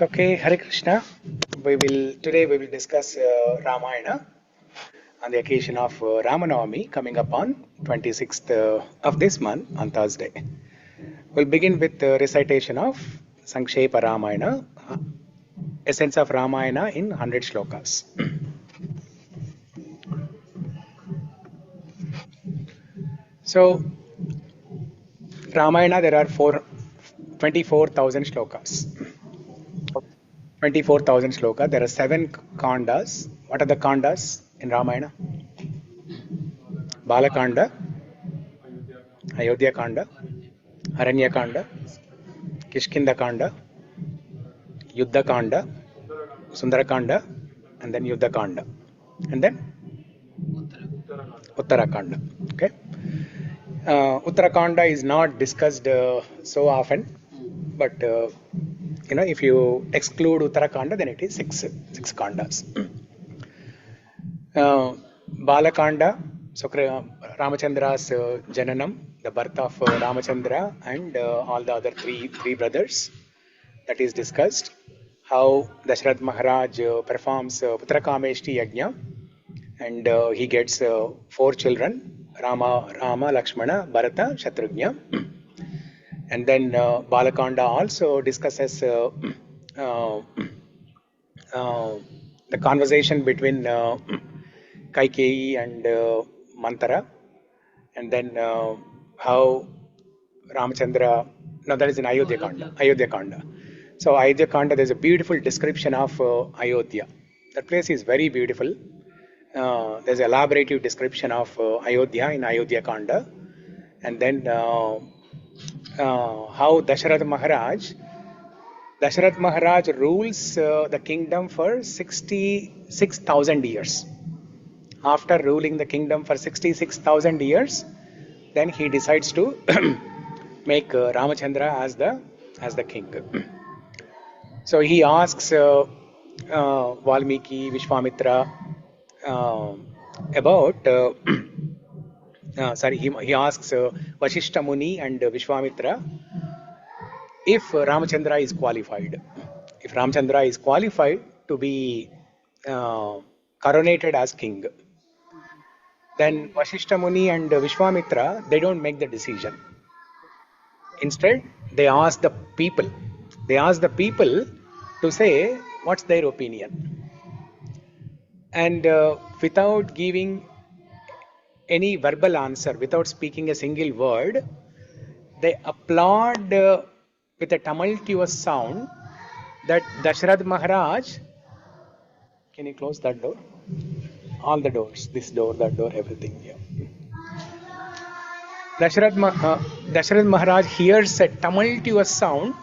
Okay, Hare Krishna. Today we will discuss Ramayana on the occasion of Ramanavami coming up on 26th of this month on Thursday. We'll begin with the recitation of Sankshepa Ramayana, essence of Ramayana in 100 shlokas. So, Ramayana there are 24,000 shlokas. 24,000 shlokas. There are 7 kandas. What are the kandas in Ramayana? Balakanda, Ayodhya Kanda, Aranya Kanda, Kishkinda Kanda, Yuddha Kanda, Sundara Kanda, and then Yuddha Kanda, and then Uttara Kanda. Okay. Uttara Kanda is not discussed so often, but if you exclude Uttara Kanda, then it is six kandas. Balakanda, so Ramachandra's Jananam, the birth of Ramachandra and all the other three brothers, that is discussed. How Dasharatha Maharaj performs Putra Kameshti Yajna, and he gets 4 children, Rama, Lakshmana, Bharata, Shatrugna. And then Balakanda also discusses the conversation between Kaikeyi and Mantara, and then how Ramachandra, no, that is in Ayodhya Kanda. So Ayodhya Kanda, there is a beautiful description of Ayodhya. That place is very beautiful. There is an elaborative description of Ayodhya in Ayodhya Kanda. And then how Dasharatha Maharaj rules the kingdom for 66,000 years. After ruling the kingdom for 66,000 years, then he decides to make Ramachandra as the king. So he asks Valmiki, Vishwamitra about he asks Vashishta Muni and Vishwamitra if Ramachandra is qualified. If Ramachandra is qualified to be coronated as king, then Vashishta Muni and Vishwamitra, they don't make the decision. Instead, they ask the people. They ask the people to say what's their opinion. And without giving any verbal answer, without speaking a single word, they applaud with a tumultuous sound that Dasharatha Maharaj, can you close that door? All the doors, this door, that door, everything. Yeah. Dasharatha Maharaj hears a tumultuous sound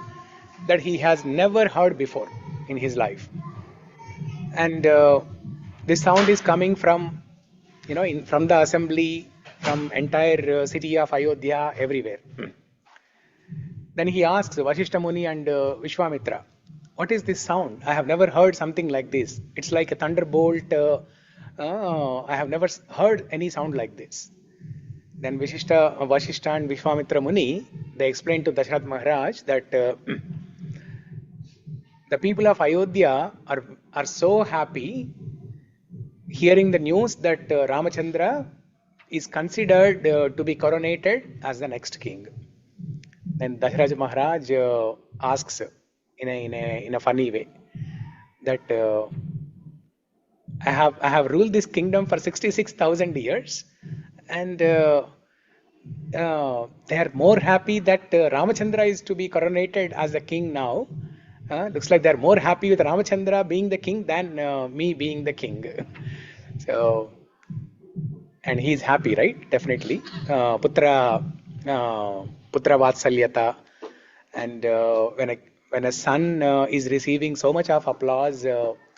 that he has never heard before in his life. And this sound is coming from, from the assembly, from entire city of Ayodhya, everywhere. Then he asks Vashishta Muni and Vishwamitra, what is this sound? I have never heard something like this. It's like a thunderbolt. I have never heard any sound like this. Then Vashishta and Vishwamitra Muni, they explain to Dasharatha Maharaj that the people of Ayodhya are so happy hearing the news that Ramachandra is considered to be coronated as the next king. Then Dasharatha Maharaj asks in a funny way that I have ruled this kingdom for 66,000 years, and they are more happy that Ramachandra is to be coronated as the king now. Looks like they are more happy with Ramachandra being the king than me being the king. So, and he is happy, right? Definitely. Pitṛ-vākya, and when a son is receiving so much of applause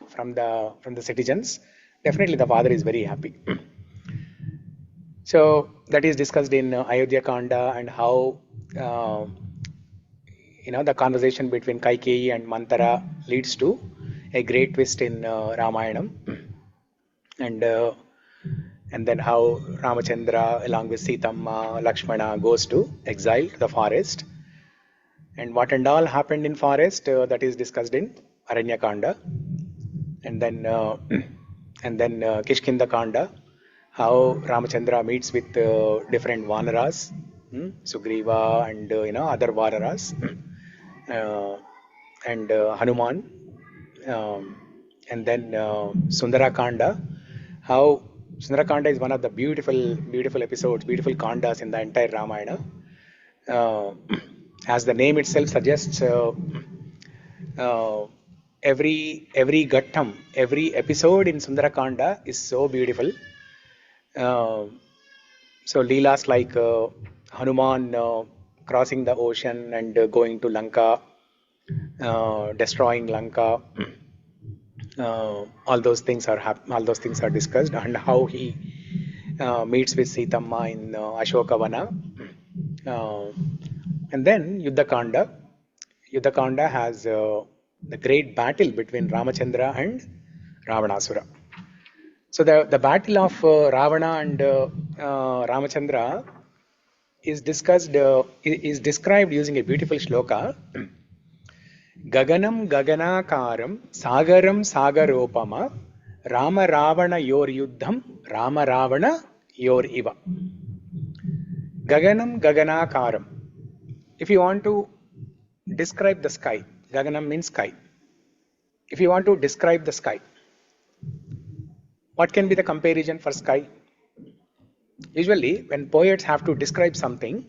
from the citizens, definitely the father is very happy. So that is discussed in Ayodhya Kanda, and how the conversation between Kaikeyi and Mantara leads to a great twist in Ramayanam, and then how Ramachandra along with Sitamma, Lakshmana goes to exile to the forest, and what and all happened in forest, that is discussed in Aranya Kanda. And then Kishkinda Kanda, how Ramachandra meets with different Vanaras, Sugriva and other Vanaras, and Hanuman, and then Sundara Kanda, how Sundara Kanda is one of the beautiful episodes, beautiful Kandas in the entire Ramayana. As the name itself suggests, every Ghattam, every episode in Sundarakanda is so beautiful. So Leelas like Hanuman crossing the ocean and going to Lanka, destroying Lanka. All those things are discussed, and how he meets with Sitamma in Ashokavana. And then Yuddhakanda. Yuddhakanda has the great battle between Ramachandra and Ravanasura. So the battle of Ravana and Ramachandra is described using a beautiful shloka. Gaganam gaganakaram sagaram sagaropama Rama Ravana yor yuddham Rama Ravana yor iva. Gaganam gaganakaram. If you want to describe the sky, Gaganam means sky. If you want to describe the sky, what can be the comparison for sky? Usually, when poets have to describe something,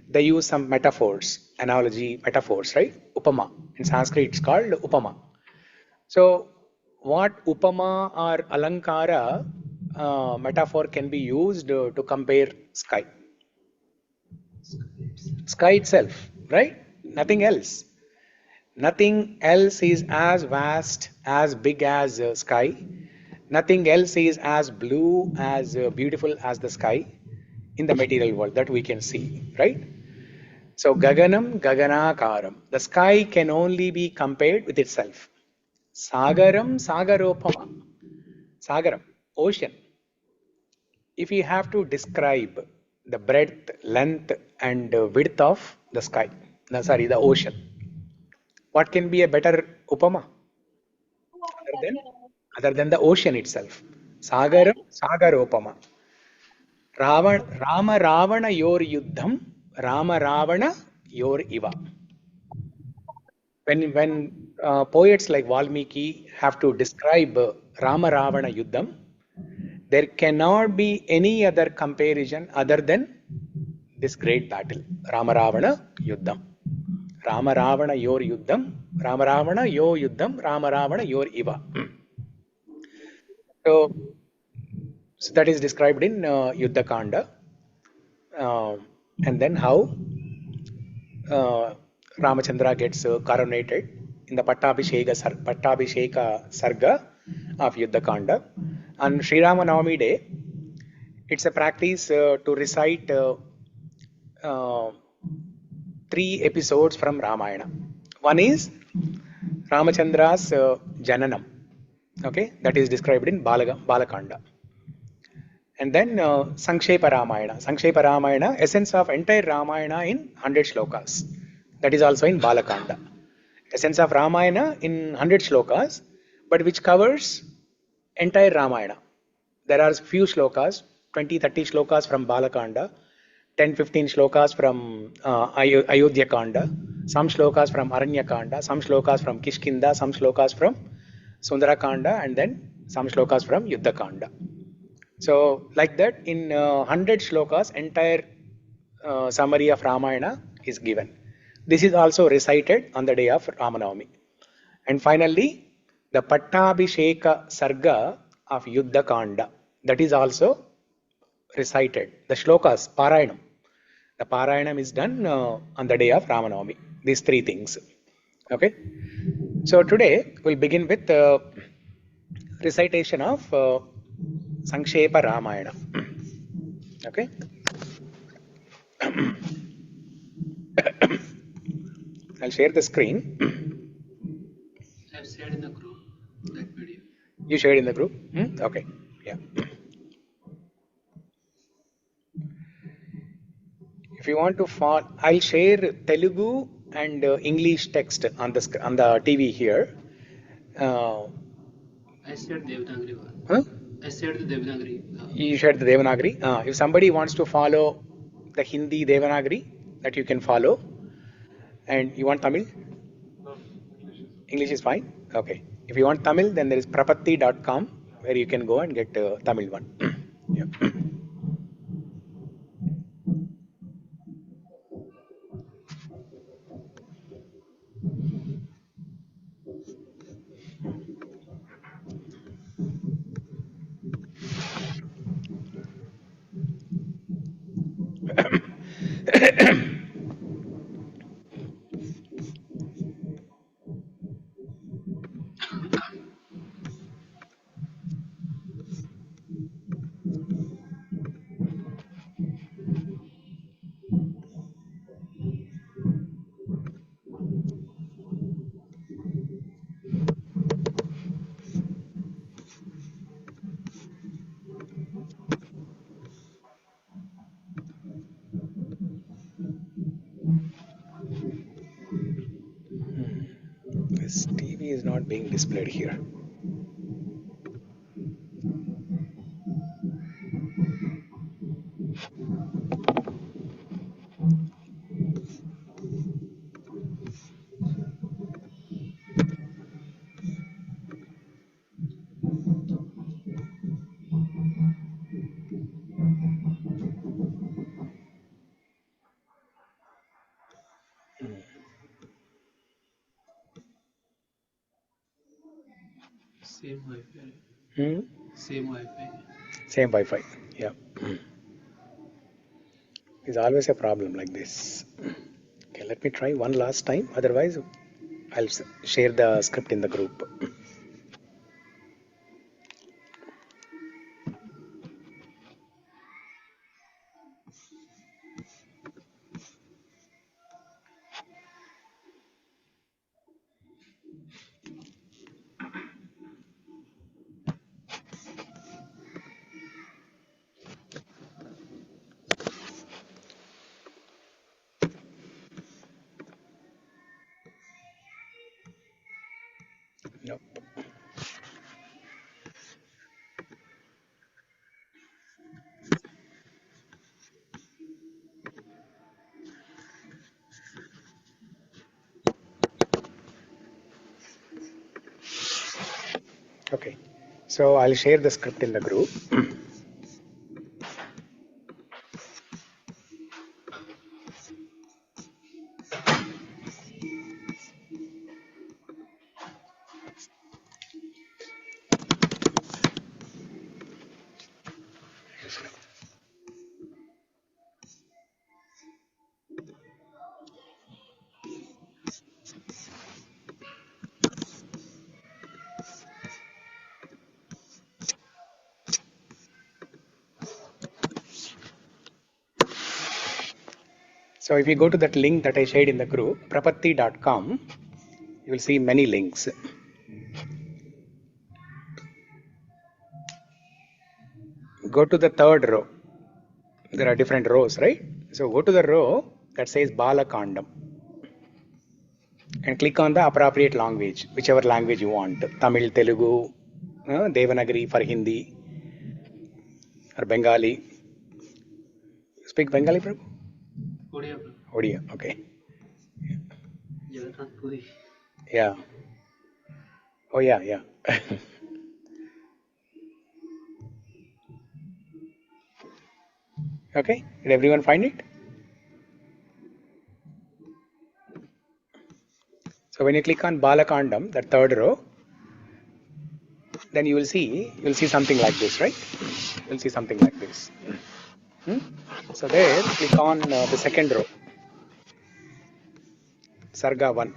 they use some metaphors, analogy, metaphors, right? Upama. In Sanskrit, it's called upama. So, what upama or alankara metaphor can be used to compare sky? Sky itself, right? Nothing else. Nothing else is as vast, as big as sky. Nothing else is as blue, as beautiful as the sky in the material world that we can see, right? So Gaganam Gaganakaram. The sky can only be compared with itself. Sagaram Sagaropama. Sagaram, ocean. If you have to describe the breadth, length and width of the sky, the ocean, what can be a better upama other than the ocean itself? Sagaram Sagaropama. Rama Ravana yor yuddham Rama Ravana yor iva. When poets like Valmiki have to describe Rama Ravana yuddham, there cannot be any other comparison other than this great battle, Rama Ravana yuddham. Rama Ravana yor yuddham, Rama Ravana yo yuddham, Rama Ravana yor iva. So that is described in Yuddhakanda. And then how Ramachandra gets coronated in the Pattabhisheka Sarga of Yuddhakanda. On Sri Rama Navami Day, it's a practice to recite 3 episodes from Ramayana. One is Ramachandra's Jananam, okay, that is described in Balakanda. And then Sankshepa Ramayana. Sankshepa Ramayana, essence of entire Ramayana in 100 shlokas. That is also in Balakanda. Essence of Ramayana in 100 shlokas, but which covers entire Ramayana. There are few shlokas, 20-30 shlokas from Balakanda, 10-15 shlokas from Ayodhya Kanda, some shlokas from Aranya Kanda, some shlokas from Kishkinda, some shlokas from Sundara Kanda, and then some shlokas from Yuddha Kanda. So like that, in 100 shlokas, entire summary of Ramayana is given. This is also recited on the day of Ramanavami. And finally, the Pattabhisheka Sarga of Yuddha Kanda, that is also recited. The shlokas, Parayanam. The Parayanam is done on the day of Ramanavami. These 3 things. Okay. So today we'll begin with recitation of Sankshepa Ramayana. Okay. I'll share the screen. I've shared in the group that video. You shared in the group? Okay. Yeah. If you want to follow, I'll share Telugu and English text on the TV here. I said Devanagari one. Huh? I said the Devanagari. You shared the Devanagari. If somebody wants to follow the Hindi Devanagari, that you can follow. And you want Tamil? English is fine? Okay. If you want Tamil, then there is prapatti.com where you can go and get Tamil one. Yeah. This TV is not being displayed here. Same Wi-Fi. Hmm? Same Wi-Fi. Same Wi-Fi. Yeah. It's always a problem like this. Okay, let me try one last time. Otherwise, I'll share the script in the group. Nope. Okay. So I'll share the script in the group. So if you go to that link that I shared in the group, prapatti.com, you will see many links. Go to the third row. There are different rows, right? So go to the row that says Balakandam and click on the appropriate language, whichever language you want. Tamil, Telugu, Devanagari for Hindi, or Bengali. Speak Bengali, Prabhu? Odia, bro. Odia, okay. Jagannath Puri. Yeah. Oh, yeah, yeah. Okay, did everyone find it? So when you click on Balakandam, that third row, then you will see something like this, right? You'll see something like this. So there, click on the second row, Sarga 1.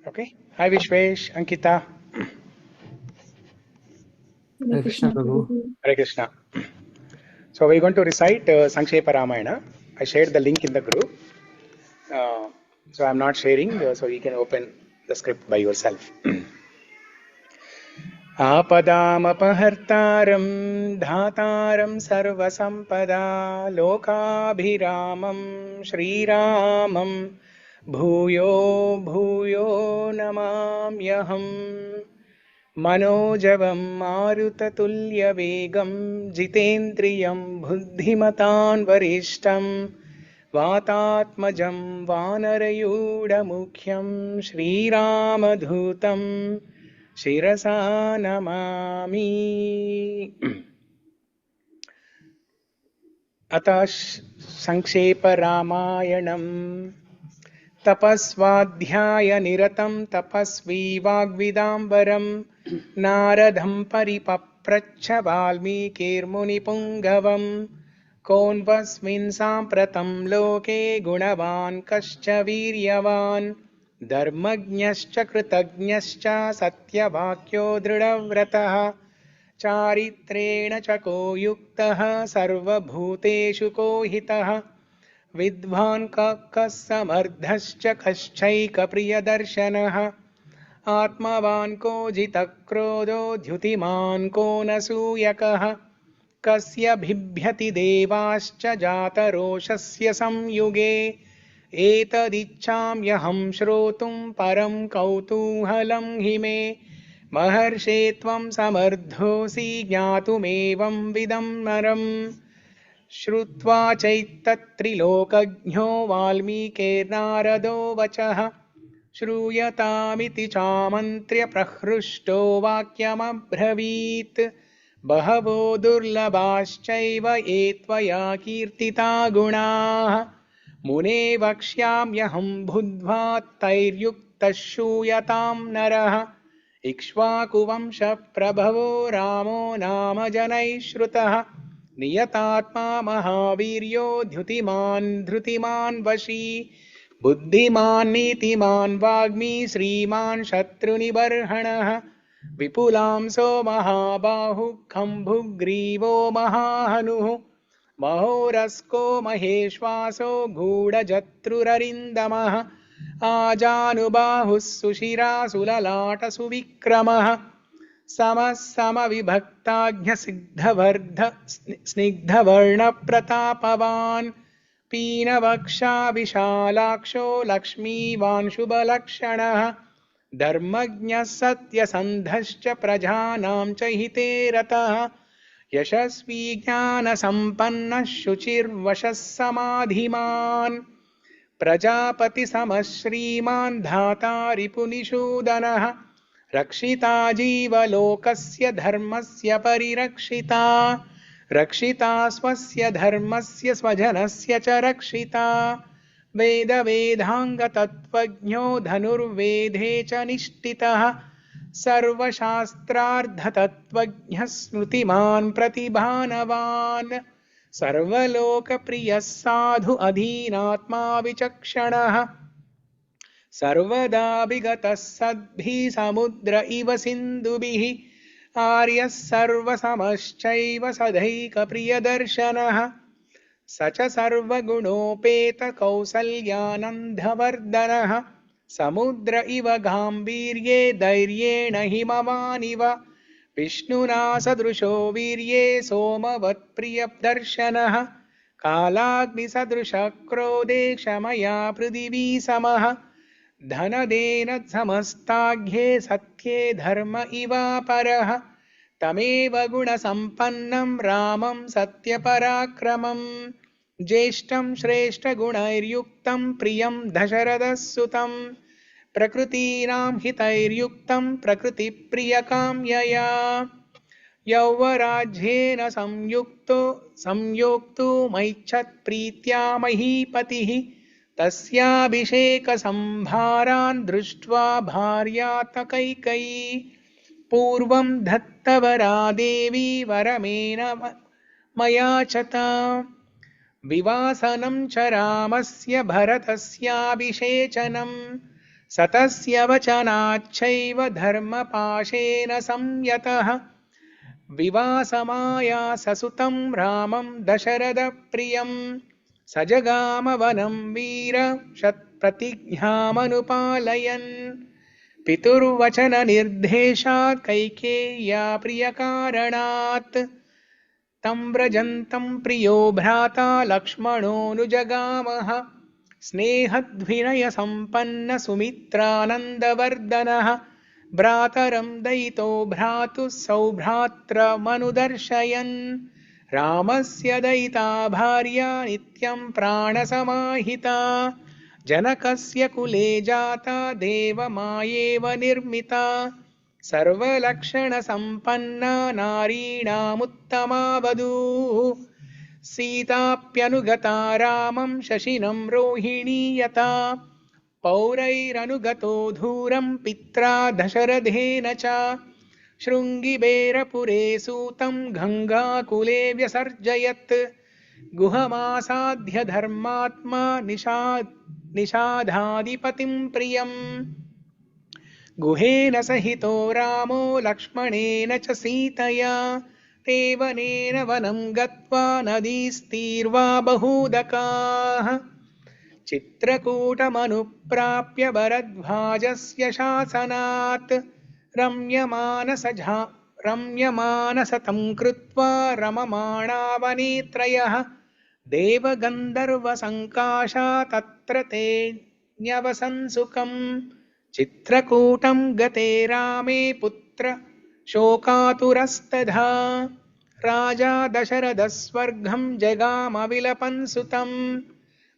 Okay. Hi Vishwesh, Ankita. Hare Krishna, Prabhu. Hare Krishna. So we're going to recite Sankshepa Ramayana. I shared the link in the group. So I'm not sharing, so you can open the script by yourself. आपदामपहर्तारं धातारं सर्वसम्पदा लोकाभिरामं श्रीरामं भूयो भूयो नमाम्यहम् मनोजवं मारुततुल्यवेगं जितेन्द्रियं बुद्धिमतां वरिष्ठं वातात्मजं वानरयूढमुख्यं श्रीरामदूतं शिरसा नमामि। अतः संक्षेप रामायणम्। तपस्वाध्यायनिरतं तपस्वी वाग्विदाम्बरं नारदं परिपप्रच्छ वाल्मीकिर्मुनिपुङ्गवं कोऽन्वस्मिन् साम्प्रतं लोके गुणवान् कश्च वीर्यवान् धर्मज्ञश्च कृतज्ञश्च सत्यवाक्यो दृढव्रतः चारित्रेण च को युक्तः सर्वभूतेषु को हितः विद्वान् कः समर्थश्च कश्चैकप्रियदर्शनः आत्मवान् को जितक्रोधो द्युतिमान् को न सूयकः कस्य बिभ्यति देवाश्च जातरोषस्य संयुगे एतदिच्छाम्यहं श्रोतुं परं कौतूहलं हि मे महर्षे त्वं समर्थोऽसि ज्ञातुमेवं विदं नरम् श्रुत्वा चैतत्त्रिलोकज्ञो वाल्मीकिर्नारदो वचः श्रूयतामिति चामन्त्र्य प्रहृष्टो वाक्यमब्रवीत् बहवो दुर्लभाश्चैव ये त्वया कीर्तिता गुणाः मुने वक्ष्याम्यहं बुद्ध्वा तैर्युक्तः श्रूयतां नरः इक्ष्वाकुवंशप्रभवो रामो नाम जनैः श्रुतः नियतात्मा महावीर्यो धृतिमान् वशी बुद्धिमान् नीतिमान् वाग्मी श्रीमान् शत्रुनिबर्हणः विपुलांसो महाबाहुः खम्भुग्रीवो महाहनुः महोरस्को महेश्वासो गूढजत्रुररिन्दमः आजानुबाहुः सुशिरासुललाटसुविक्रमः स्निग्धवर्णप्रतापवान् पीनवक्षा विशालाक्षो लक्ष्मीवान् शुभलक्षणः धर्मज्ञः सत्यसन्धश्च प्रजानां च हिते रतः यशस्वी ज्ञानसम्पन्नः शुचिर्वशः समाधिमान् प्रजापतिसमः श्रीमान् धाता रिपुनिषूदनः रक्षिता जीवलोकस्य धर्मस्य परिरक्षिता रक्षिता स्वस्य धर्मस्य स्वजनस्य च रक्षिता वेदवेदाङ्गतत्त्वज्ञो धनुर्वेदे च निष्ठितः सर्वशास्त्रार्थतत्त्वज्ञः स्मृतिमान् प्रतिभानवान् सर्वलोकप्रियः साधु अधीनात्मा विचक्षणः सर्वदा विगतः सद्भिः समुद्र इव सिन्धुभिः आर्यः सर्वसमश्चैव सदैकप्रियदर्शनः स च सर्वगुणोपेतकौसल्यानन्दवर्धनः समुद्र इव गाम्भीर्ये धैर्येण हिमवानिव विष्णुना सदृशो वीर्ये सोमवत्प्रियदर्शनः कालाग्निसदृशः क्रोधे क्षमया पृथिवी समः धनदेन समस्ताघ्ये सत्ये धर्म इवापरः तमेव गुणसम्पन्नं रामं सत्यपराक्रमं ज्येष्ठं श्रेष्ठगुणैर्युक्तं प्रियं दशरथसुतं प्रकृतीनां हितैर्युक्तं प्रकृतिप्रियकाम्यया यौवराज्येन संयोक्तो मैच्छत्प्रीत्या महीपतिः तस्याभिषेकसंभारान् दृष्ट्वा भार्यातकैकयी पूर्वं दत्तवरा देवी वरमेन मयाचता विवासनं च रामस्य भरतस्याभिषेचनं सतस्य वचनाच्चैव धर्मपाशेन संयतः विवासमाया ससुतं रामं दशरथ प्रियं सजगाम वनं वीर शतप्रतिज्ञामनुपालयन् पितुर्वचन निर्देशात् कैकेय्या प्रियकारणात् तं व्रजन्तं प्रियो भ्राता लक्ष्मणोऽनुजगामः स्नेहद्विनयसम्पन्न सुमित्रानन्दवर्धनः भ्रातरं दयितो भ्रातुः सौभ्रात्रमनुदर्शयन् रामस्य दयिता भार्या नित्यं प्राणसमाहिता जनकस्य कुले जाता देवमायेव निर्मिता सर्वलक्षणसम्पन्ना नारीणामुत्तमा वधूः सीताप्यनुगता रामं शशिनं रोहिणी यथा पौरैरनुगतो धूरं पित्रा दशरथेन च शृङ्गिबेरपुरे सूतं गङ्गाकुले व्यसर्जयत् गुहमासाद्य धर्मात्मा निषाधाधिपतिं प्रियम् गुहेन सहितो रामो लक्ष्मणेन च सीतया ते वनेन वनं गत्वा नदीस्तीर्वा बहूदकाः चित्रकूटमनुप्राप्य भरद्वाजस्य शासनात् रम्यमानसतं कृत्वा रममाणा वने त्रयः देवगन्धर्वसङ्काशा तत्र ते न्यवसन्सुखम् चित्रकूटं गते रामे पुत्र शोकातुरस्तथा राजा दशरथः स्वर्गं जगामविलपन् सुतम्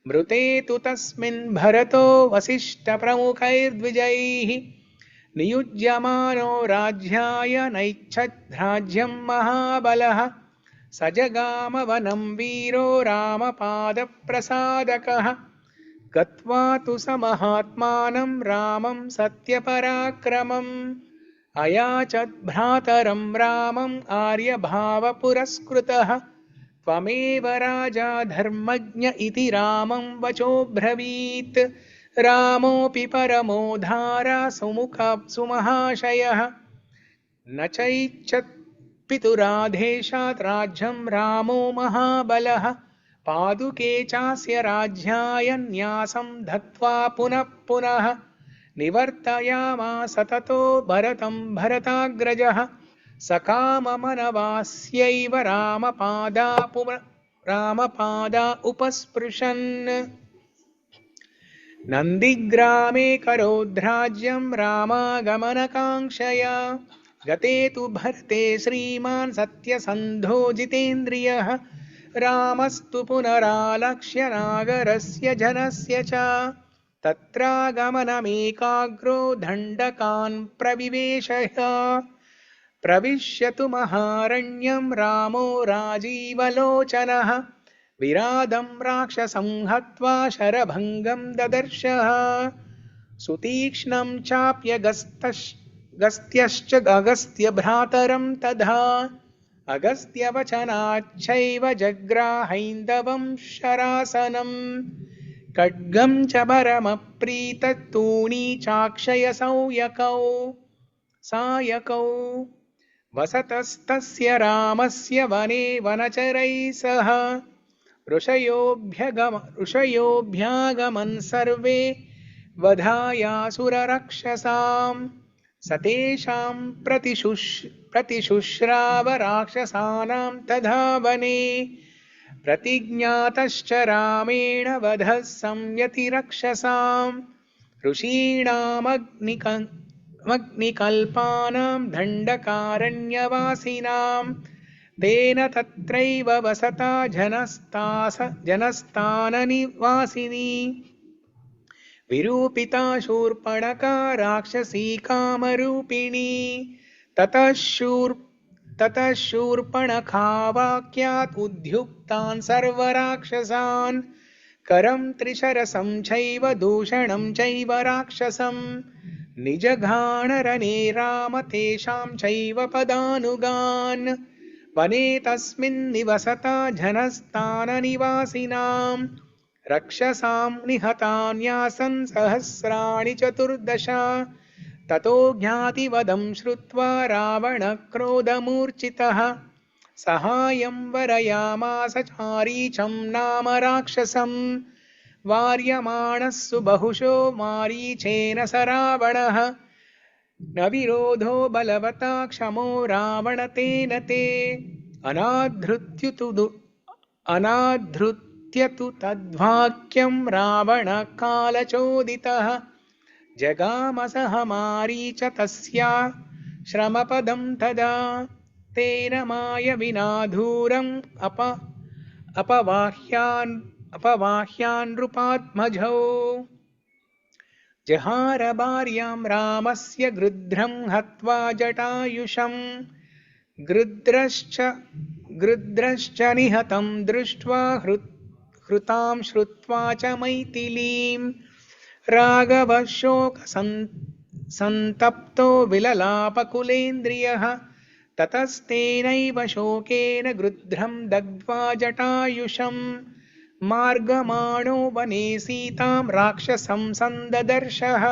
मृते तु तस्मिन् भरतो वसिष्ठप्रमुखैर्द्विजैः नियुज्यमानो राज्याय नैच्छद्राज्यं महाबलः स जगाम वनं वीरो रामपादप्रसादकः गत्वा तु स महात्मानं रामं सत्यपराक्रमम् अयाचत् भ्रातरं रामम् आर्यभावपुरस्कृतः त्वमेव राजा धर्मज्ञ इति रामं वचोब्रवीत् रामोऽपि परमो धारा सुमहाशयः न चैच्छत् पितुरादेशात् राज्यं रामो महाबलः पादुके चास्य राज्याय न्यासं दत्त्वा पुनः पुनः निवर्तयामास ततो भरतं भरताग्रजः सकाममनवास्यैव रामपादा उपस्पृशन् नन्दिग्रामे करोद्राज्यं रामागमनकाङ्क्षया गते तु भरते श्रीमान् सत्यसन्धो जितेन्द्रियः रामस्तु पुनरालक्ष्य नागरस्य जनस्य च तत्रागमनमेकाग्रो दण्डकान् प्रविवेशय प्रविश्यतु महारण्यं रामो राजीवलोचनः विरादं राक्षसं हत्वा शरभङ्गं ददर्शः सुतीक्ष्णं चाप्यगस्त्यश्च अगस्त्यभ्रातरं तथा अगस्त्यवचनाच्छैव जग्राहैन्दवं शरासनं खड्गं च परमप्रीततूणी चाक्षय सायकौ वसतस्तस्य रामस्य वने वनचरैः सह ऋषयोऽभ्यागमन् सर्वे वधायासुरराक्षसां सतेषां प्रतिशुश्राव राक्षसानां तथा वने प्रतिज्ञातश्च रामेण वधः संयतिरक्षसां ऋषीणामग्निकल्पानां दण्डकारण्यवासिनां तेन तत्रैव वसता जनस्थाननिवासिनी विरूपिता शूर्पणखा राक्षसी कामरूपिणी ततः शूर्पणखा वाक्यात् उद्युक्तान् सर्वराक्षसान् करं त्रिशरसं चैव दूषणं चैव राक्षसं निजघाणरणे राम तेषां चैव पदानुगान् वने तस्मिन् निवसता जनस्थाननिवासिनां रक्षसां निहतान्यासन् सहस्राणि 14 ततो ज्ञातिवदं श्रुत्वा रावणक्रोधमूर्छितः सहायं वरयामास चारीचं नाम राक्षसं वार्यमाणः सुबहुशो मारीचेन स रावणः न विरोधो बलवता क्षमो रावणतेन ते अनाधृत्यतु तद्वाक्यं रावणकालचोदितः जगामसह मारीच तस्या श्रमपदं तदा तेन मायविनाधूरम् अपवाह्यान् नृपात्मजौ जहार भार्यां रामस्य गृध्रं हत्वा जटायुषं गृध्रश्च निहतं दृष्ट्वा हृतां श्रुत्वा च मैथिलीं राघवः शोकसन्तप्तो विललापकुलेन्द्रियः ततस्तेनैव शोकेन गृध्रं दग्ध्वा जटायुषं मार्गमाणो वने सीतां राक्षसं सन्ददर्शः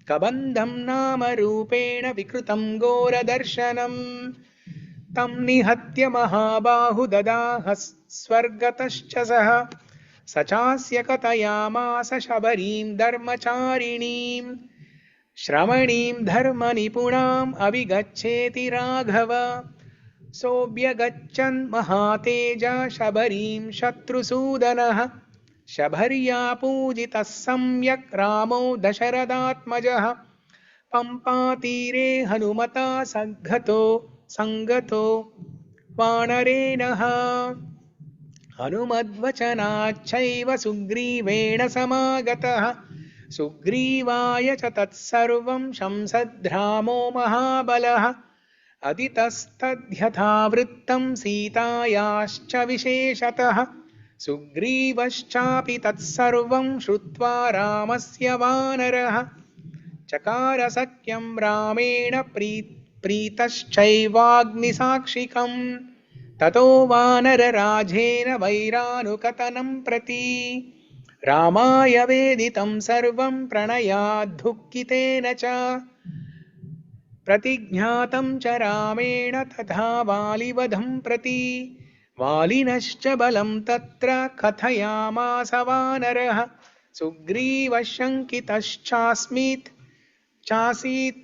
कबन्धं नाम रूपेण विकृतं घोरदर्शनं तं निहत्य महाबाहु ददाह स्वर्गतश्च सः स चास्य कथयामास शबरीं धर्मचारिणीं श्रवणीं धर्मनिपुणाम् अविगच्छेति राघव सोऽभ्यगच्छन् महातेजा शबरीं शत्रुसूदनः शबर्या पूजितः सम्यक् रामो दशरथात्मजः पंपातीरे हनुमता संगतो वानरेणः हनुमद्वचनाच्चैव सुग्रीवेण समागतः सुग्रीवाय च तत्सर्वं शंसद्रामो महाबलः अदितस्तद्यथावृत्तं सीतायाश्च विशेषतः सुग्रीवश्चापि तत्सर्वं श्रुत्वा रामस्य वानरः चकार सख्यं रामेण प्रीतश्चैवाग्निसाक्षिकम् ततो वानरराजेन वैरानुकतनं प्रति रामाय वेदितं सर्वं प्रणयाद्दुःखितेन च प्रतिज्ञातं च रामेण तथा वालिवधं प्रति वालिनश्च बलं तत्र कथयामास वानरः सुग्रीवः शङ्कितश्चासीत्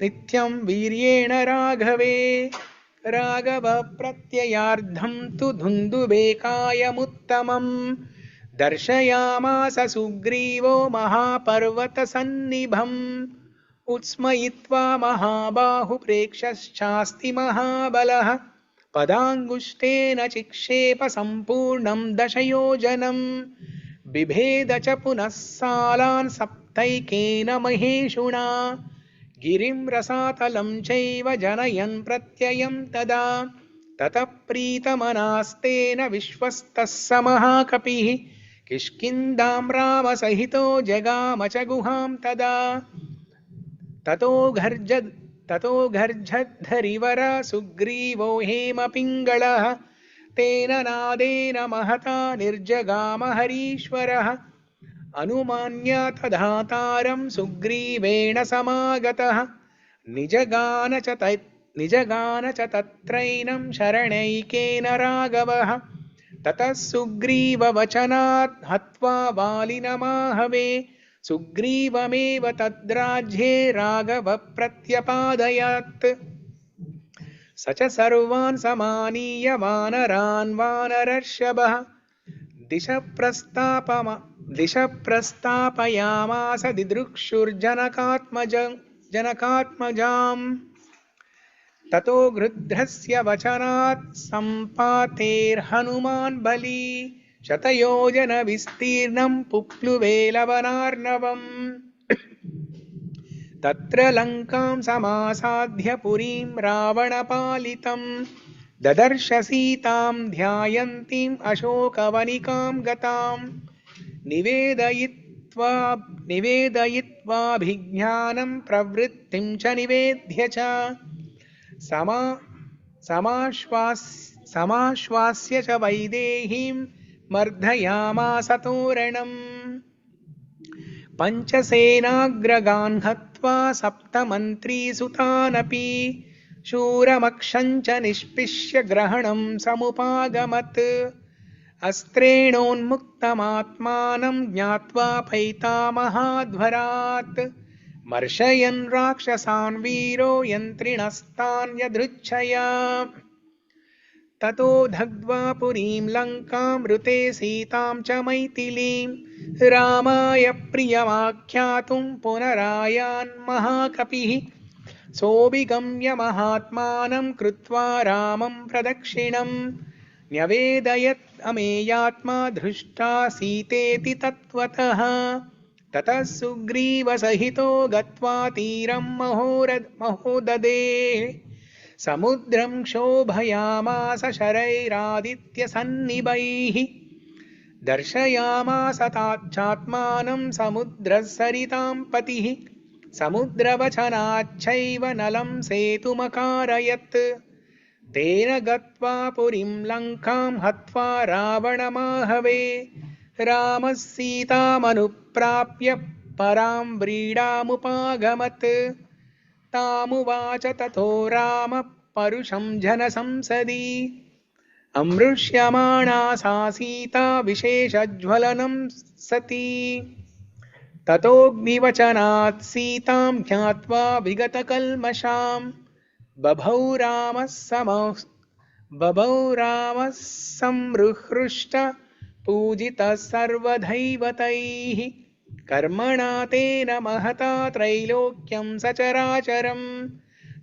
नित्यं वीर्येण राघवे राघव प्रत्ययार्धं तु धुन्दुबेकायमुत्तमम् दर्शयामास सुग्रीवो महापर्वतसन्निभम् उत्स्मयित्वा महाबाहु प्रेक्षश्चास्ति महाबलः पदाङ्गुष्ठेन चिक्षेप सम्पूर्णं दशयोजनं बिभेद च पुनः सालान् सप्तैकेन महेषुणा गिरिं रसातलं चैव जनयन् प्रत्ययं तदा ततः प्रीतमनास्तेन विश्वस्तः स महाकपिः किष्किन्धां रामसहितो जगाम च गुहां तदा ततो गर्जद्धरिवर सुग्रीवो हेमपिङ्गळः तेन नादेन महता निर्जगाम हरीश्वरः अनुमान्य तदातारं सुग्रीवेण समागतः निजगान च तत्रैनं शरणैकेन राघवः ततः सुग्रीववचनात् हत्वा वालिनमाहवे सुग्रीवमेव तद्राज्ये राघव प्रत्यपादयत् स च सर्वान् समानीय वानरान् वानरर्षभः दिश प्रस्तापयामास दिदृक्षुर्जनकात्मजाम् ततो गृध्रस्य वचनात् सम्पातेर्हनुमान् बली शतयोजन विस्तीर्णं पुप्लुवेलवनार्णवम् तत्र लङ्कां समासाद्य पुरीं रावणपालितं ददर्श सीतां ध्यायन्तीम् अशोकवनिकां गतां निवेदयित्वाभिज्ञानं प्रवृत्तिं च निवेद्य च समाश्वास्य च वैदेहीं मर्दयामास तोरणम् पञ्चसेनाग्रगान् हत्वा ज्ञात्वा सप्तमन्त्रीसुतानपि शूरमक्षञ्च निष्पिष्य ग्रहणं समुपागमत् अस्त्रेणोन्मुक्तमात्मानं ज्ञात्वा पैतामहाध्वरात् मर्शयन् राक्षसान् वीरो यन्त्रिणस्तान् यदृच्छया ततो दग्ध्वा पुरीं लङ्कां ऋते सीतां च मैथिलीं रामाय प्रियमाख्यातुं पुनरायान् महाकपिः सोऽभिगम्य महात्मानं कृत्वा रामं प्रदक्षिणं न्यवेदयत् अमेयात्मा धृष्टा सीतेति तत्त्वतः ततः सुग्रीवसहितो गत्वा तीरं महोददे समुद्रं क्षोभयामास शरैरादित्यसन्निभैः दर्शयामास ताच्छात्मानं समुद्रसरितां पतिः समुद्रवचनाच्छैव नलं सेतुमकारयत् तेन गत्वा पुरीं लङ्कां हत्वा रावणमाहवे रामः सीतामनुप्राप्य परां व्रीडामुपागमत् तामुवाच ततो रामः परुषं जनसंसदि अमृष्यमाणा सा सीता विशेषज्वलनं सती ततोऽग्निवचनात् सीतां ज्ञात्वा विगतकल्मषां बभौ रामः संहृष्ट पूजितः सर्वदैवतैः कर्मणा तेन महता त्रैलोक्यं सचराचरं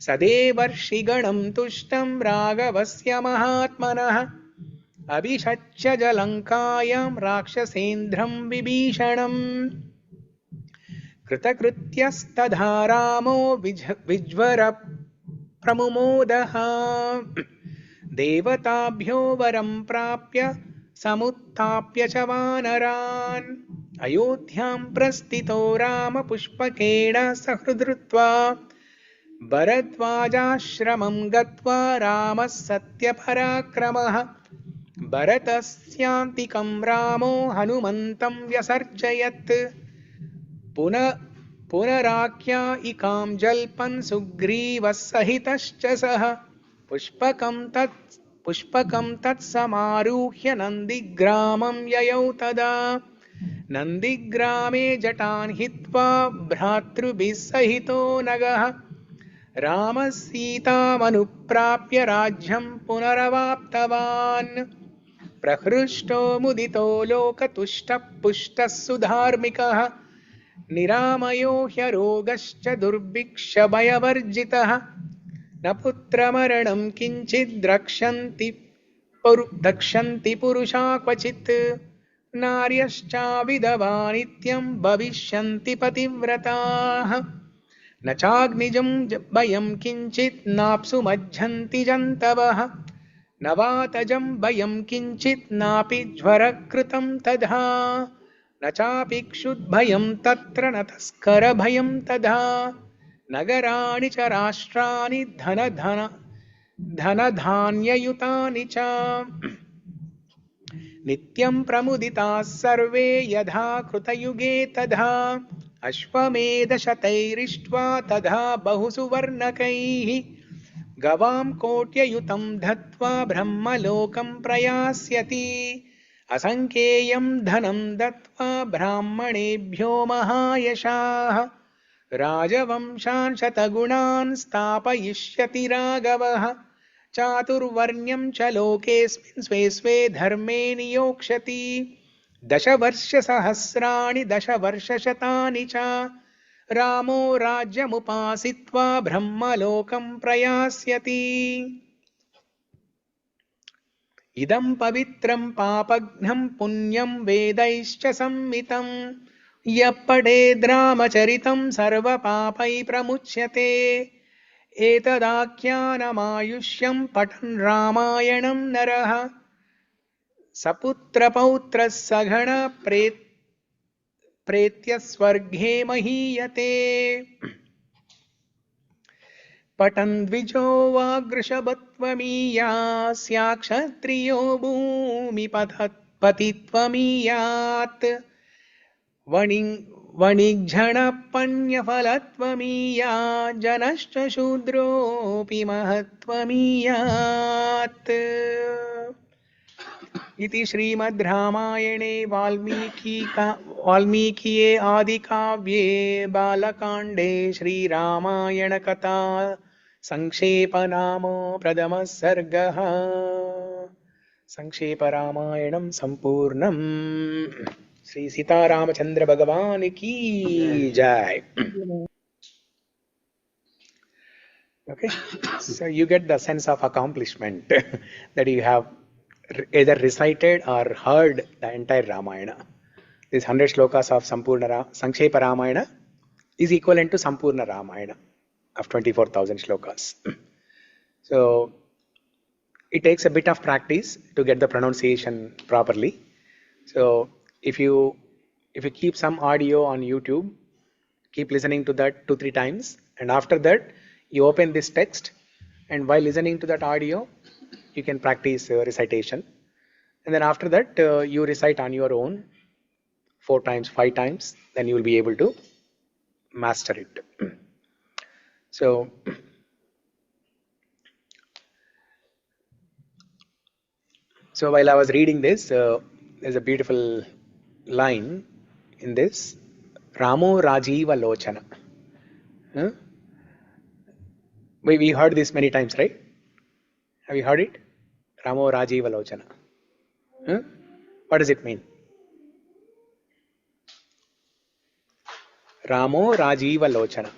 सदेवर्षिगणं तुष्टं राघवस्य महात्मनः अभिषच्य जलङ्कायां राक्षसेन्द्रं विभीषणम् कृतकृत्यस्तथा रामो विज्वर प्रमुमोदः देवताभ्यो वरं प्राप्य समुत्थाप्य च वानरान् अयोध्यां प्रस्थितो राम पुष्पकेण सहृदृत्वा भरद्वाजाश्रमं गत्वा रामः सत्यपराक्रमः भरतस्यान्तिकं रामो हनुमन्तं व्यसर्जयत् पुनराख्यायिकां जल्पन् सुग्रीवः सहितश्च सः पुष्पकं तत्समारुह्य नन्दिग्रामं ययौ तदा नन्दिग्रामे जटान् हित्वा भ्रातृभिः सहितो नगः रामः सीतामनुप्राप्य राज्यं पुनरवाप्तवान् प्रहृष्टो मुदितो लोकतुष्टः पुष्टः सुधार्मिकः निरामयो ह्यरोगश्च दुर्भिक्षभयवर्जितः न पुत्रमरणं किञ्चिद् रक्षन्ति पुरुषा क्वचित् नार्यश्चाविधवा नित्यं भविष्यन्ति पतिव्रताः न चाग्निजं भयं किञ्चित् नाप्सु मज्जन्ति जन्तवः न वातजं भयं किञ्चित् नापि ज्वरकृतं तथा न चापि क्षुद्भयं तत्र न तस्करभयं तथा नगराणि च राष्ट्राणि धनधान्ययुतानि च नित्यं प्रमुदिताः सर्वे यथा कृतयुगे तथा अश्वमेधशतैरिष्ट्वा तथा बहुसुवर्णकैः गवां कोट्ययुतं दत्त्वा ब्रह्मलोकं प्रयास्यति असङ्ख्येयं धनं दत्त्वा ब्राह्मणेभ्यो महायशाः राजवंशान् शतगुणान् स्थापयिष्यति राघवः चातुर्वर्ण्यं च लोकेऽस्मिन् स्वे स्वे धर्मे नियोक्ष्यति दशवर्षसहस्राणि दशवर्षशतानि च रामो राज्यमुपासित्वा ब्रह्मलोकं प्रयास्यति इदं पवित्रं पापघ्नं पुण्यं वेदैश्च संहितं यः पठेद्रामचरितं सर्वपापैः प्रमुच्यते एतदाख्यानमायुष्यं पठन् रामायणं नरः सपुत्रपौत्रः सघन प्रेत्य स्वर्गे महीयते पठन् द्विजो वागृषभत्वमीया स्याक्षत्रियो भूमिपतित्वमीयात् वणिज्झणपण्यफलत्वमीया जनश्च शूद्रोऽपि महत्त्वमीयात् इति श्रीमद् रामायणे वाल्मीकिये आदिकाव्ये बालकाण्डे श्रीरामायण कथा संक्षेप नाम प्रथमः सर्गः। संक्षेप रामायणं संपूर्णम्। श्री सीतारामचंद्र भगवान की जय। Okay, so you get the sense of accomplishment that you have either recited or heard the entire Ramayana. This 100 slokas of Sankshepa Ramayana is equivalent to Sampurna Ramayana of 24,000 slokas. So it takes a bit of practice to get the pronunciation properly. So if you keep some audio on YouTube, keep listening to that 2-3 times, and after that you open this text, and while listening to that audio you can practice recitation, and then after that you recite on your own 4 times, 5 times, then you will be able to master it. So while I was reading this, there's a beautiful line in this: Ramo Rajiva Lochana. We heard this many times, right? Have you heard it? Ramo Rajiva Lochana. What does it mean? Ramo Rajiva Lochana.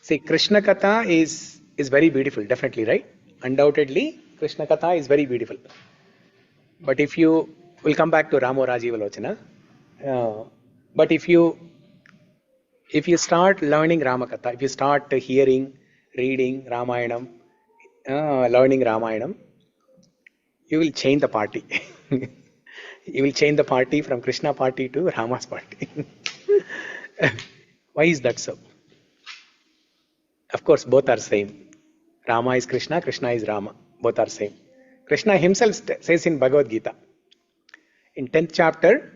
See, Krishna Katha is very beautiful, definitely, right? Undoubtedly, Krishna Katha is very beautiful. But if you will come back to Ramo Rajiva Lochana, but if you start learning Rama Katha, if you start hearing, reading Ramayanam, learning Ramayanam, you will change the party. You will change the party from Krishna party to Rama's party. Why is that so? Of course, both are same. Rama is Krishna, Krishna is Rama. Both are same. Krishna himself says in Bhagavad Gita, in 10th chapter,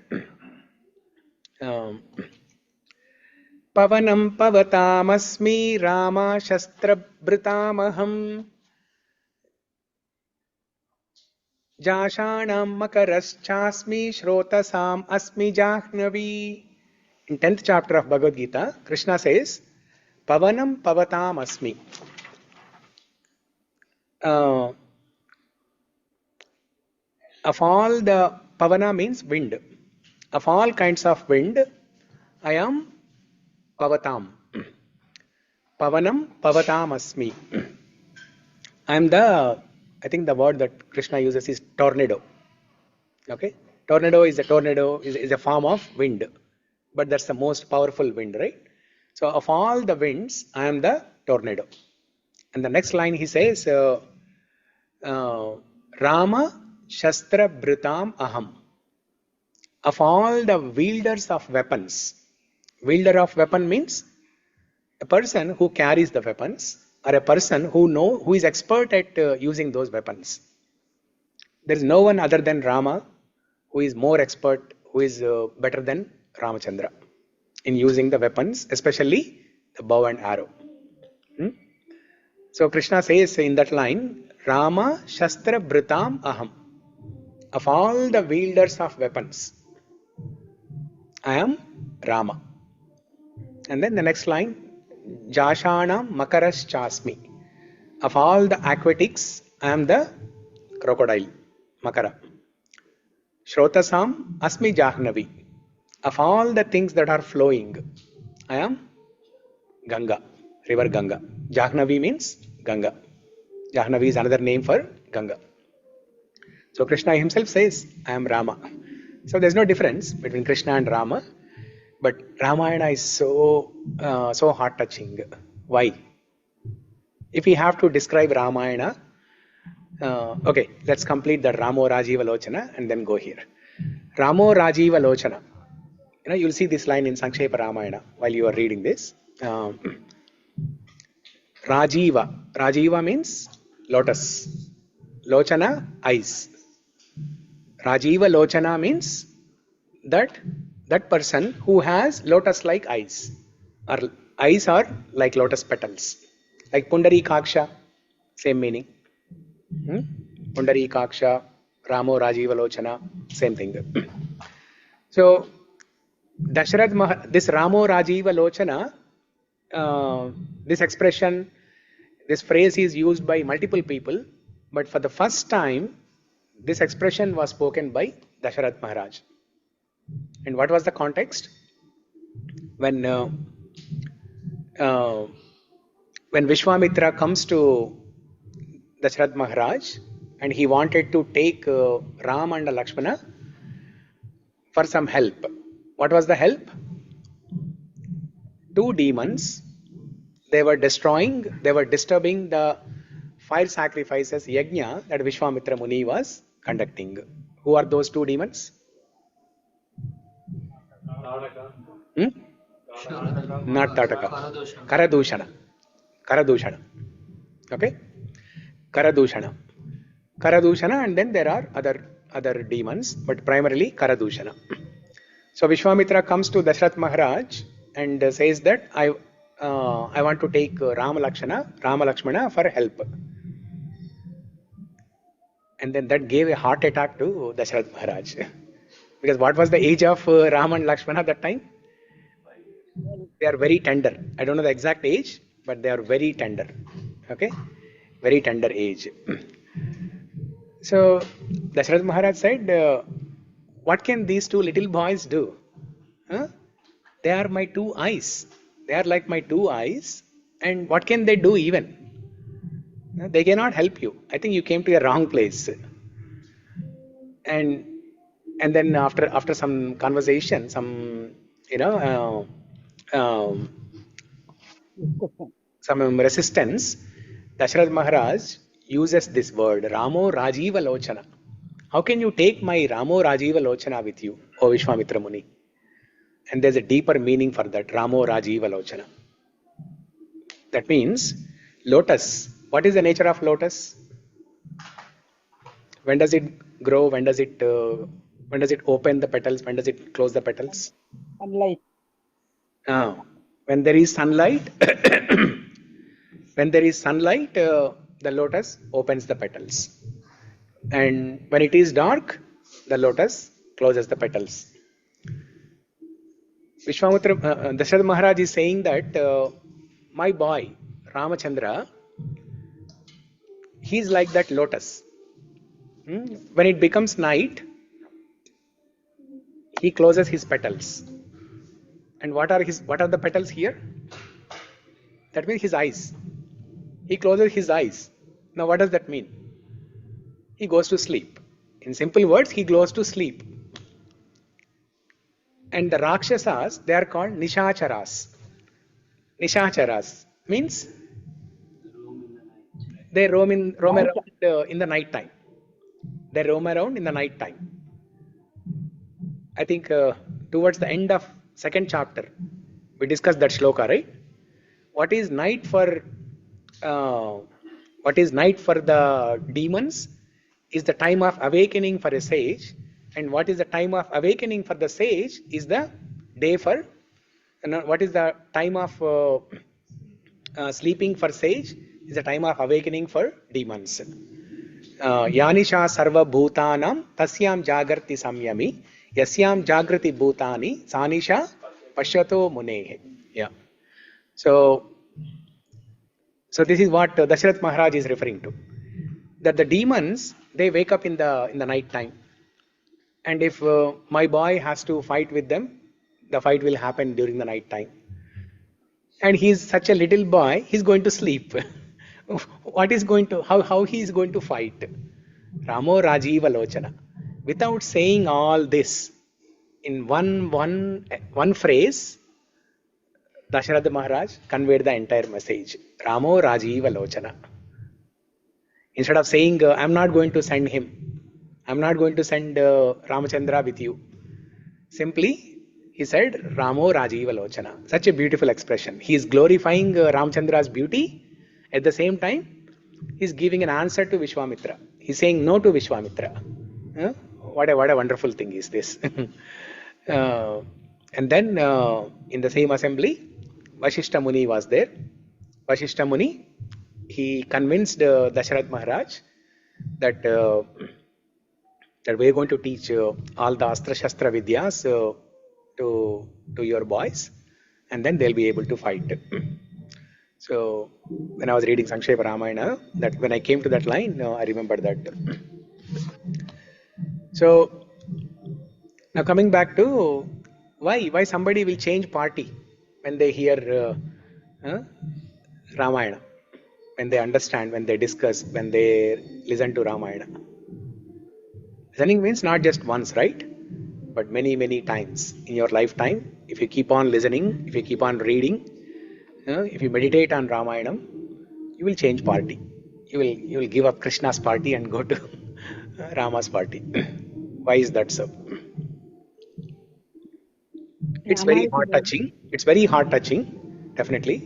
Pavanam pavatamasmi Rama shastrabhritamaham Jashanam makaraschasmi Shrotasam asmi Jahnavi. In 10th chapter of Bhagavad Gita, Krishna says, Pavanam pavatam asmi. Of all the, pavana means wind. Of all kinds of wind, I am pavatam. Pavanam pavatam asmi. I am I think the word that Krishna uses is tornado. Okay? Tornado is a form of wind. But that's the most powerful wind, right? So of all the winds, I am the tornado. And the next line he says, Rama Shastra Bhritam Aham. Of all the wielders of weapons. Wielder of weapon means a person who carries the weapons, or a person who is expert at using those weapons. There is no one other than Rama who is more expert, who is better than Ramachandra in using the weapons, especially the bow and arrow. So Krishna says in that line, Rama Shastra Bhritam Aham. Of all the wielders of weapons, I am Rama. And then the next line, Jashanam Makaraschasmi. Of all the aquatics, I am the crocodile, Makara. Shrotasam Asmi Jahnavi. Of all the things that are flowing, I am Ganga, river Ganga. Jahnavi means Ganga. Jahnavi is another name for Ganga. So Krishna himself says, I am Rama. So there's no difference between Krishna and Rama. But Ramayana is so heart-touching. Why? If we have to describe Ramayana, okay, let's complete the Ramo Rajiva Lochana and then go here. Ramo Rajiva Lochana. You'll see this line in Sankshepa Ramayana while you are reading this. Rajiva. Rajiva means lotus. Lochana, eyes. Rajiva Lochana means that person who has lotus-like eyes, or eyes are like lotus petals, like Pundarikaksha, same meaning. Pundarikaksha, Ramo Rajiva Lochana, same thing. So this Ramo Rajiva Lochana, this expression, this phrase is used by multiple people, but for the first time, this expression was spoken by Dasharatha Maharaj. And what was the context? When Vishwamitra comes to Dasharatha Maharaj and he wanted to take Ram and Lakshmana for some help. What was the help? Two demons. They were disturbing the fire sacrifices yajna that Vishwamitra Muni was conducting. Who are those two demons? Not Tataka. Karadushana. Okay? Karadushana, and then there are other demons, but primarily Karadushana. So Vishwamitra comes to Dasharatha Maharaj and says that I want to take Rama Lakshmana for help. And then that gave a heart attack to Dasharatha Maharaj. Because what was the age of Rama and Lakshmana at that time? They are very tender. I don't know the exact age, but they are very tender. Okay? Very tender age. So Dasharatha Maharaj said, what can these two little boys do? They are my two eyes. They are like my two eyes. And what can they do even? They cannot help you. I think you came to a wrong place. And then after some conversation, some some resistance, Dasharatha Maharaj uses this word, Ramo Rajiva Lochana. How can you take my Ramo Rajiva Lochana with you, O Vishwamitra Muni? And there's a deeper meaning for that, Ramo Rajiva Lochana. That means lotus. What is the nature of lotus? When does it grow? When does it open the petals? When does it close the petals? Sunlight. When there is sunlight, the lotus opens the petals. And when it is dark, the lotus closes the petals. Dasharatha Maharaj is saying that my boy, Ramachandra, he is like that lotus. When it becomes night, he closes his petals. And what are the petals here? That means his eyes. He closes his eyes. Now what does that mean? He goes to sleep. In simple words, he goes to sleep. And the Rakshasas, they are called Nishacharas. Nishacharas means they roam around in the night time. They roam around in the night time. I think towards the end of second chapter, we discussed that shloka, right? What is night for the demons is the time of awakening for a sage, and what is the time of awakening for the sage is the day for. What is the time of sleeping for sage is the time of awakening for demons. Yanisha sarva bhutanam tasyam jagarti samyami yasyam jagrati bhutani sanisha pashyato munehe. Yeah. So this is what Dasharatha Maharaj is referring to. That the demons, they wake up in the night time. And if my boy has to fight with them, the fight will happen during the night time. And he is such a little boy, he's going to sleep. How he is going to fight? Ramo Rajiva Lochana. Without saying all this, in one phrase, Dasharatha Maharaj conveyed the entire message. Ramo Rajiva Lochana. Instead of saying, I'm not going to send him. I'm not going to send Ramachandra with you. Simply, he said, Ramo Rajiva Lochana. Such a beautiful expression. He is glorifying Ramachandra's beauty. At the same time, he is giving an answer to Vishwamitra. He is saying no to Vishwamitra. what a wonderful thing is this. And then in the same assembly, Vashishta Muni was there. Vashishta Muni, he convinced Dasharath Maharaj that that we are going to teach all the Astra Shastra Vidyas to your boys, and then they'll be able to fight. So when I was reading Sankshepa Ramayana, that when I came to that line, I remembered that. So now coming back to why somebody will change party when they hear Ramayana, when they understand, when they discuss, when they listen to Ramayana. Listening means not just once, right? But many times in your lifetime. If you keep on listening, if you keep on reading, if you meditate on Ramayanam, you will change party. You will give up Krishna's party and go to Rama's party. Why is that so? It's Rama very is heart good. touching. It's very heart touching, definitely.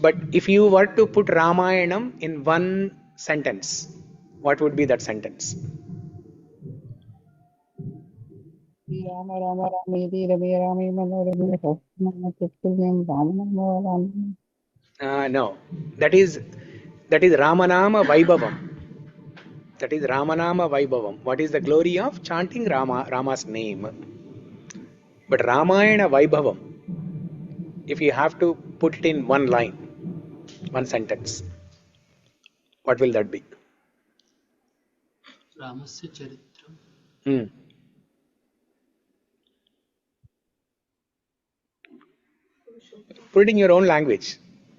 But if you were to put Ramayanam in one sentence, what would be that sentence? Rama Rama Ramedi Rame Rame Manorame Rama Tutulyam Rama Rama. No, that is Ramanama Vaibhavam. That is Ramanama Vaibhavam. What is the glory of chanting Rama's name? But Ramayana Vaibhavam, if you have to put it in one line, one sentence, what will that be? Ramasya Charitram. Hmm. Put it in your own language.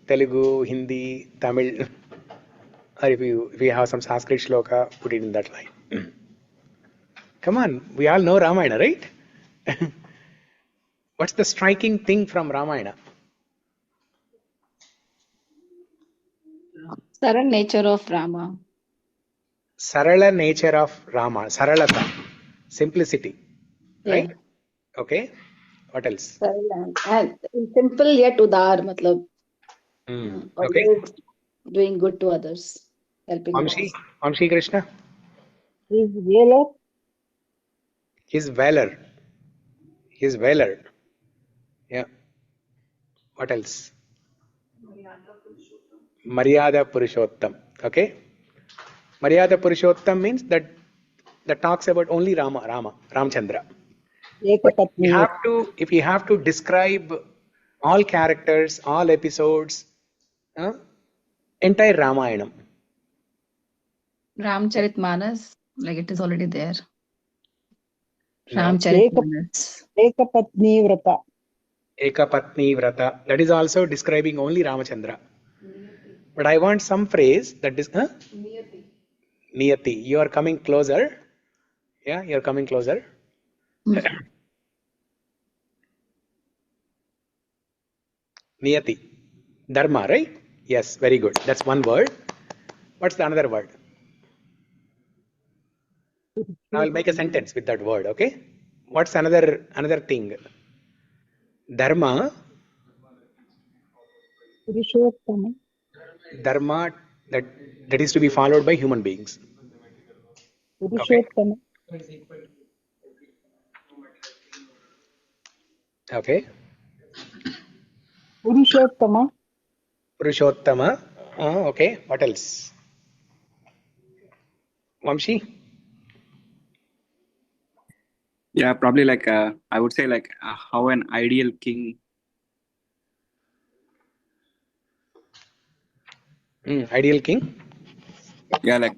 Telugu, Hindi, Tamil, or if you have some Sanskrit shloka, put it in that line. Come on, we all know Ramayana, right? What's the striking thing from Ramayana? Saral nature of Rama. Sarala nature of Rama, Saralata, simplicity, Yeah. right? Okay. What else? Saral and simple yet udar, matlab Okay. always doing good to others, helping others. Vamshi Krishna, He's real. his valor, his valor. Yeah. What else? Maryada Purushottam. Okay. Maryada Purushottam means that talks about only Ramchandra. But Ekapatni. if you have to describe all characters, all episodes, uh, entire Ramayanam. Ramcharitmanas, like it is already there. No. Ramcharitmanas. Ekapatni Vrata. Ekapatni Vrata. That is also describing only Ramachandra. But I want some phrase that is Niyati. You are coming closer. Yeah, you are coming closer. Niyati. Dharma, right? Yes, very good. That's one word. What's the another word? Now I'll make a sentence with that word, okay? What's another thing? Dharma, Purushottama. dharma that is to be followed by human beings. Okay? Purushottama. Okay. Purushottama. Purushottama. Okay. What else? Vamshi? Yeah, probably like I would say like how an ideal king. Ideal king? Yeah, like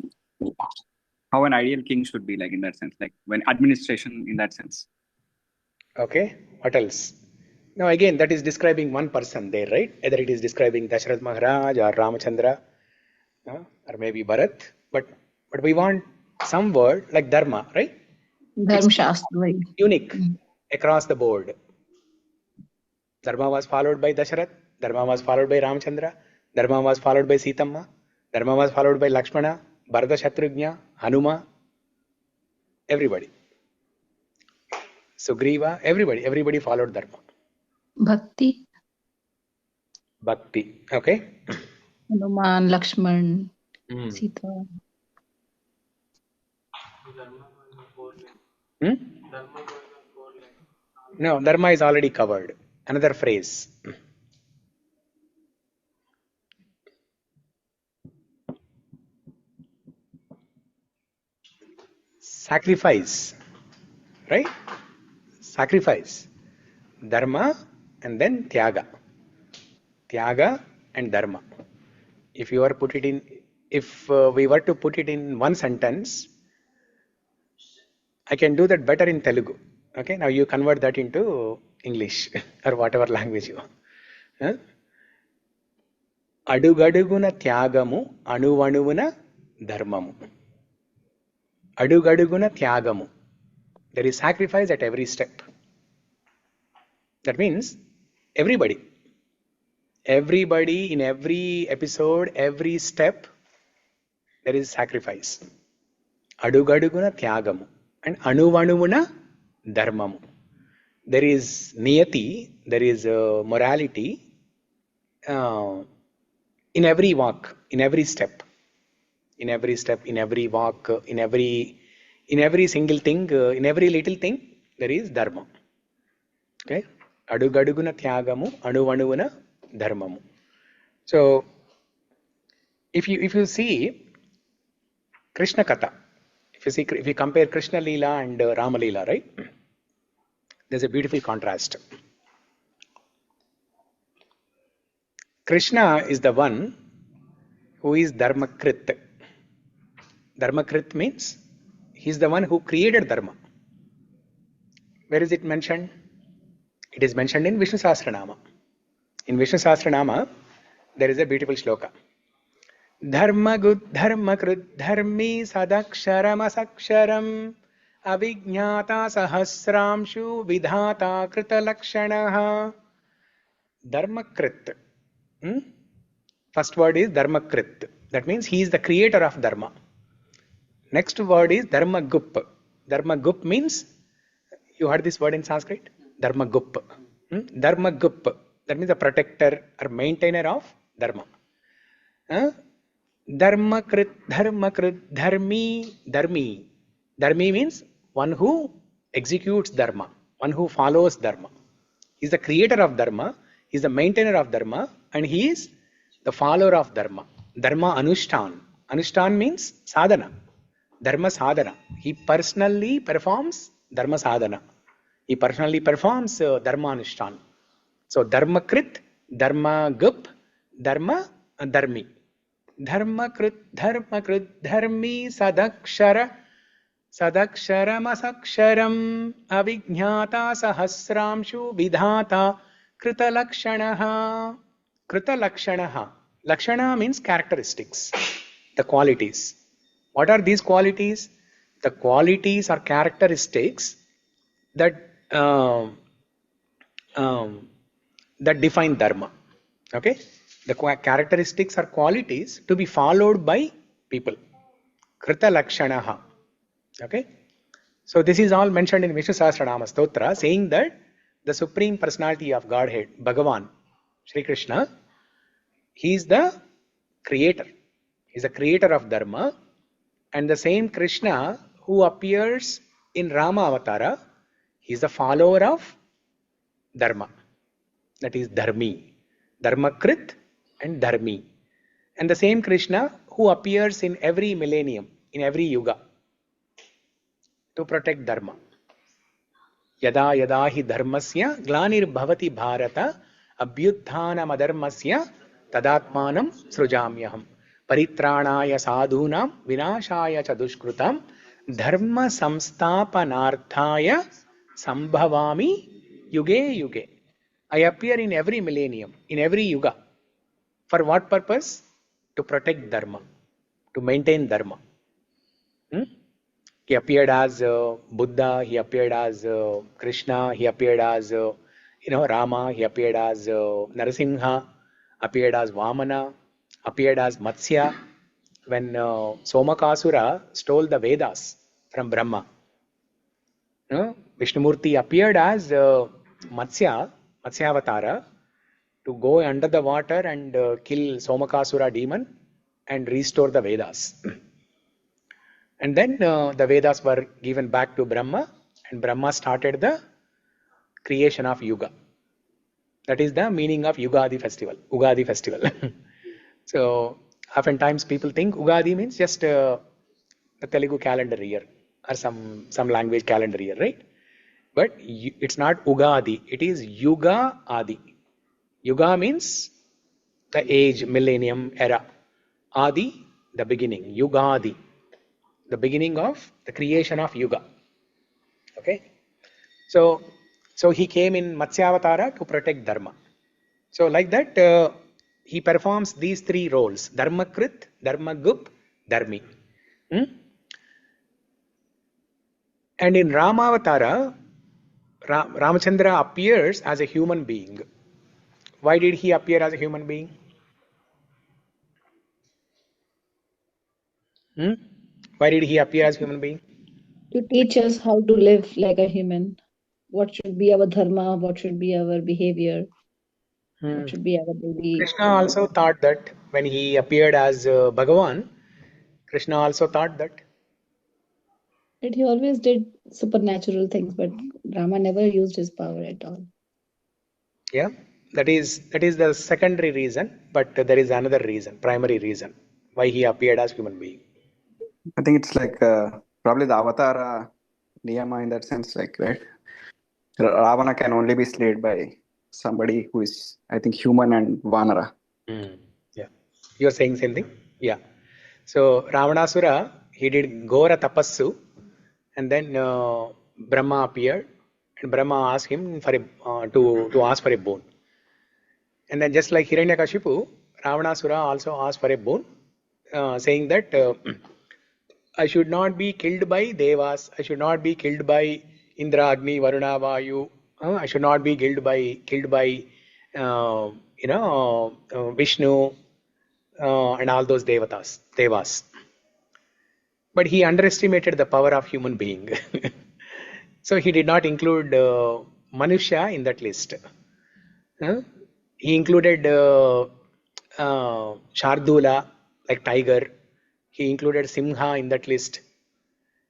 how an ideal king should be, like in that sense, like when administration in that sense. Okay. What else? Now again, that is describing one person there, right? Either it is describing Dasharath Maharaj or Ramachandra or maybe Bharat. But we want some word like Dharma, right? Dharma It's Shastra. unique across the board. Dharma was followed by Dasharath. Dharma was followed by Ramachandra. Dharma was followed by Sitamma. Dharma was followed by Lakshmana, Bharata Shatrugna, Hanuma. Everybody. Sugriva, everybody followed Dharma. Bhakti. Bhakti. Okay? Hanuman, Lakshman, Sita. Hmm? Dharma going on 4 lines. No, dharma is already covered. Another phrase. Sacrifice. Right? Sacrifice. Dharma and then tyaga. Tyaga and dharma. If we were to put it in one sentence, I can do that better in Telugu. Okay, now you convert that into English or whatever language you want. Huh? అడుగడుగున త్యాగము అణువణువున ధర్మము. అడుగడుగున త్యాగము. There is sacrifice at every step. That means everybody in every episode, every step, there is sacrifice. అడుగడుగున త్యాగము and అణువణువున ధర్మము. There is niyati, there is morality in every walk, in every step, in every walk, in every single thing, in every little thing, there is dharma. Okay, adugaduguna tyagamu anuvanuvuna dharmamu. So if you see Krishna Katha, if you compare Krishna Leela and Rama Leela, right, there's a beautiful contrast. Krishna is the one who is Dharmakrit. Dharmakrit means he is the one who created Dharma. Where is it mentioned? It is mentioned in Vishnu Sahasranama. In Vishnu Sahasranama, there is a beautiful shloka. Dharmagud dharmakrit dharmi sadaksharam asaksharam avijñāta sahasramshu vidhāta krita lakshanaha. Dharmakrit. First word is Dharmakrit. That means he is the creator of Dharma. Next word is Dharmagup. Dharmagup means, you heard this word in Sanskrit? Dharmagup. Dharmagup. That means the protector or maintainer of Dharma. Dharmakrit, Dharmakrit, Dharmi, Dharmi. Dharmi means one who executes Dharma, one who follows Dharma. He is the creator of Dharma, he is the maintainer of Dharma, and he is the follower of Dharma. Dharma Anushtan. Anushtan means sadhana. Dharma sadhana. He personally performs Dharma sadhana. He personally performs Dharma Anushtan. So Dharmakrit, Dharmagup, Dharma Dharmi. Dharmakrit, Dharmakrit, Dharmi sadakshara sadaksharamasaksharam avijñāta sahasramshu vidhāta krita lakshanaha. Krita lakshanaha. Lakshana means characteristics, the qualities. What are these qualities? The qualities or characteristics that define Dharma. Okay? The characteristics or qualities to be followed by people. Krita lakshanaha. Okay? So this is all mentioned in Vishnu Sahasranama Stotra, saying that the Supreme Personality of Godhead, Bhagavan, Shri Krishna, he is the creator. He is the creator of Dharma. And the same Krishna who appears in Rama Avatara, he is the follower of Dharma. That is Dharmi. Dharmakrit and Dharmi. And the same Krishna who appears in every millennium, in every yuga, to protect Dharma. Yada yada hi dharmasya glanir bhavati bharata abhyutthanam adharmasya tadatmanam srujamyaham paritranaya sadhunam vinashaya cha dushkrutam dharma samstapanarthaya sambhavami yuge yuge. I appear in every millennium, in every yuga. For what purpose? To protect Dharma, to maintain Dharma. He appeared as Buddha, he appeared as Krishna, he appeared as Rama, he appeared as Narasimha, appeared as Vamana, appeared as Matsya. When Somakasura stole the Vedas from Brahma, Vishnumurti appeared as Matsyavatara to go under the water and kill Somakasura demon and restore the Vedas. And then the Vedas were given back to Brahma, and Brahma started the creation of Yuga. That is the meaning of Ugadi festival, Ugadi festival. So oftentimes people think Ugadi means just the Telugu calendar year or some language calendar year, right? But it's not Ugadi, it is Yuga Adi. Yuga means the age, millennium, era. Adi, the beginning, Yugadi, the beginning of the creation of Yuga. Okay? So he came in Matsyavatara to protect Dharma. So like that, he performs these three roles: Dharmakrit, Dharmagup, Dharmi. And in Ramavatara, Ramachandra appears as a human being. Why did he appear as a human being? Why did he appear as a human being? To teach us how to live like a human. What should be our dharma? What should be our behavior? What should be our duty? Krishna also thought that when he appeared as Bhagavan, Krishna also thought that. That he always did supernatural things, but Rama never used his power at all. Yeah, that is the secondary reason, but there is another reason, primary reason, why he appeared as human being. I think it's like probably the avatara niyama in that sense, like, right? Ravana can only be slayed by somebody who is, I think, human and Vanara. Yeah, you are saying same thing? Yeah. So Ravanasura, he did Ghora Tapassu, and then Brahma appeared, and Brahma asked him for to ask for a boon. And then just like Hiranyakashipu, Ravanasura also asked for a boon, saying that I should not be killed by Devas, I should not be killed by Indra, Agni, Varuna, Vayu, I should not be killed by Vishnu and all those devas. But he underestimated the power of human being. So he did not include Manusha in that list. He included Shardula, like tiger. He included Simha in that list.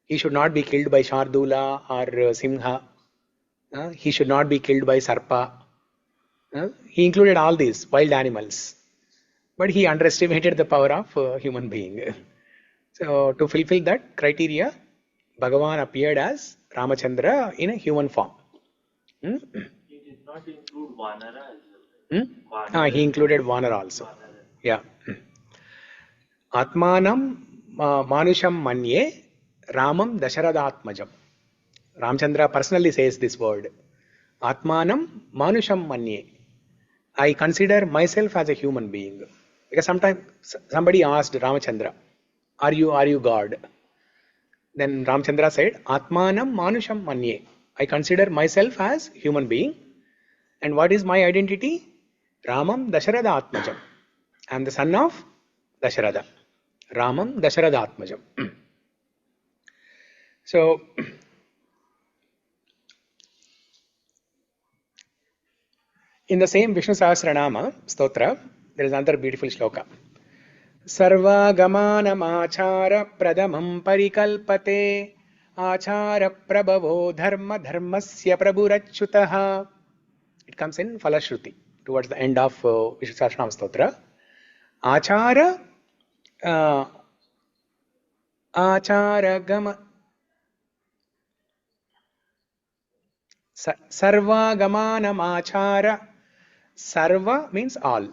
He should not be killed by Shardula or Simha. He should not be killed by Sarpa. He included all these wild animals. But he underestimated the power of human being. So to fulfill that criteria, Bhagavan appeared as Ramachandra in a human form. He did not include Vanara as well. He included Vanara also. Yeah. Atmanam Manusham Manye Ramam Dasharathatmajam. Ramchandra personally says this word. Atmanam Manusham Manye. I consider myself as a human being. Because sometimes somebody asked Ramachandra, are you God? Then Ramchandra said, Atmanam Manusham Manye. I consider myself as human being. And what is my identity? Ramam Dasharathatmajam. I am the son of Dasharatha. Ramam Dasharathatmajam. So, in the same Vishnu Sahasranama Stotra, there is another beautiful shloka. Sarvagamanamachara pradamam parikalpate achara prabhavo dharma dharmasya prabhurachyutaha. It comes in Falashruti towards the end of Vishnu Sahasranama Stotra. Achara gama Sarvagamanamachara. Sarva means all.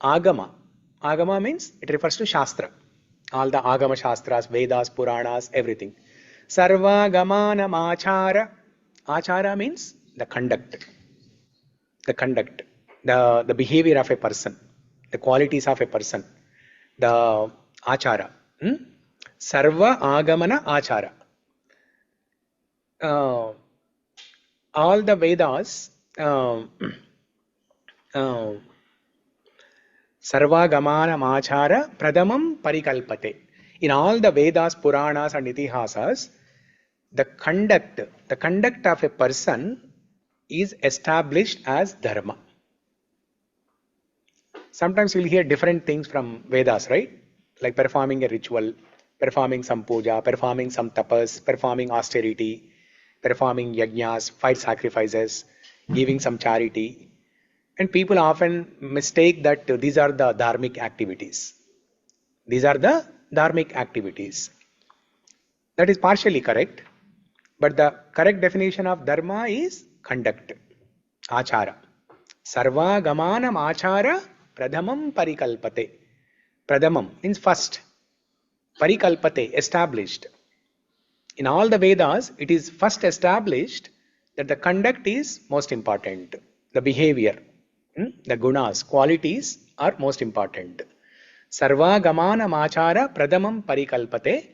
Agama. Agama means it refers to Shastra. All the Agama Shastras, Vedas, Puranas, everything. Sarvagamanamachara. Achara means the conduct. The conduct. The behavior of a person. The qualities of a person. The achara. Sarva Agamana Achara. All the Vedas, Sarvagamana Machara Pradamam Parikalpate. In all the Vedas, Puranas and Itihasas, the conduct of a person is established as Dharma. Sometimes you'll hear different things from Vedas, right? Like performing a ritual, performing some puja, performing some tapas, performing austerity, performing yajnas, fight sacrifices, giving some charity. And people often mistake that these are the dharmic activities. These are the dharmic activities. That is partially correct. But the correct definition of dharma is conduct, achara. Sarva gamanam achara pradhamam parikalpate. Pradhamam means first. Parikalpate, established. In all the Vedas, it is first established that the conduct is most important. The behavior, the gunas, qualities are most important. Sarva gamana machara pradhamam parikalpate.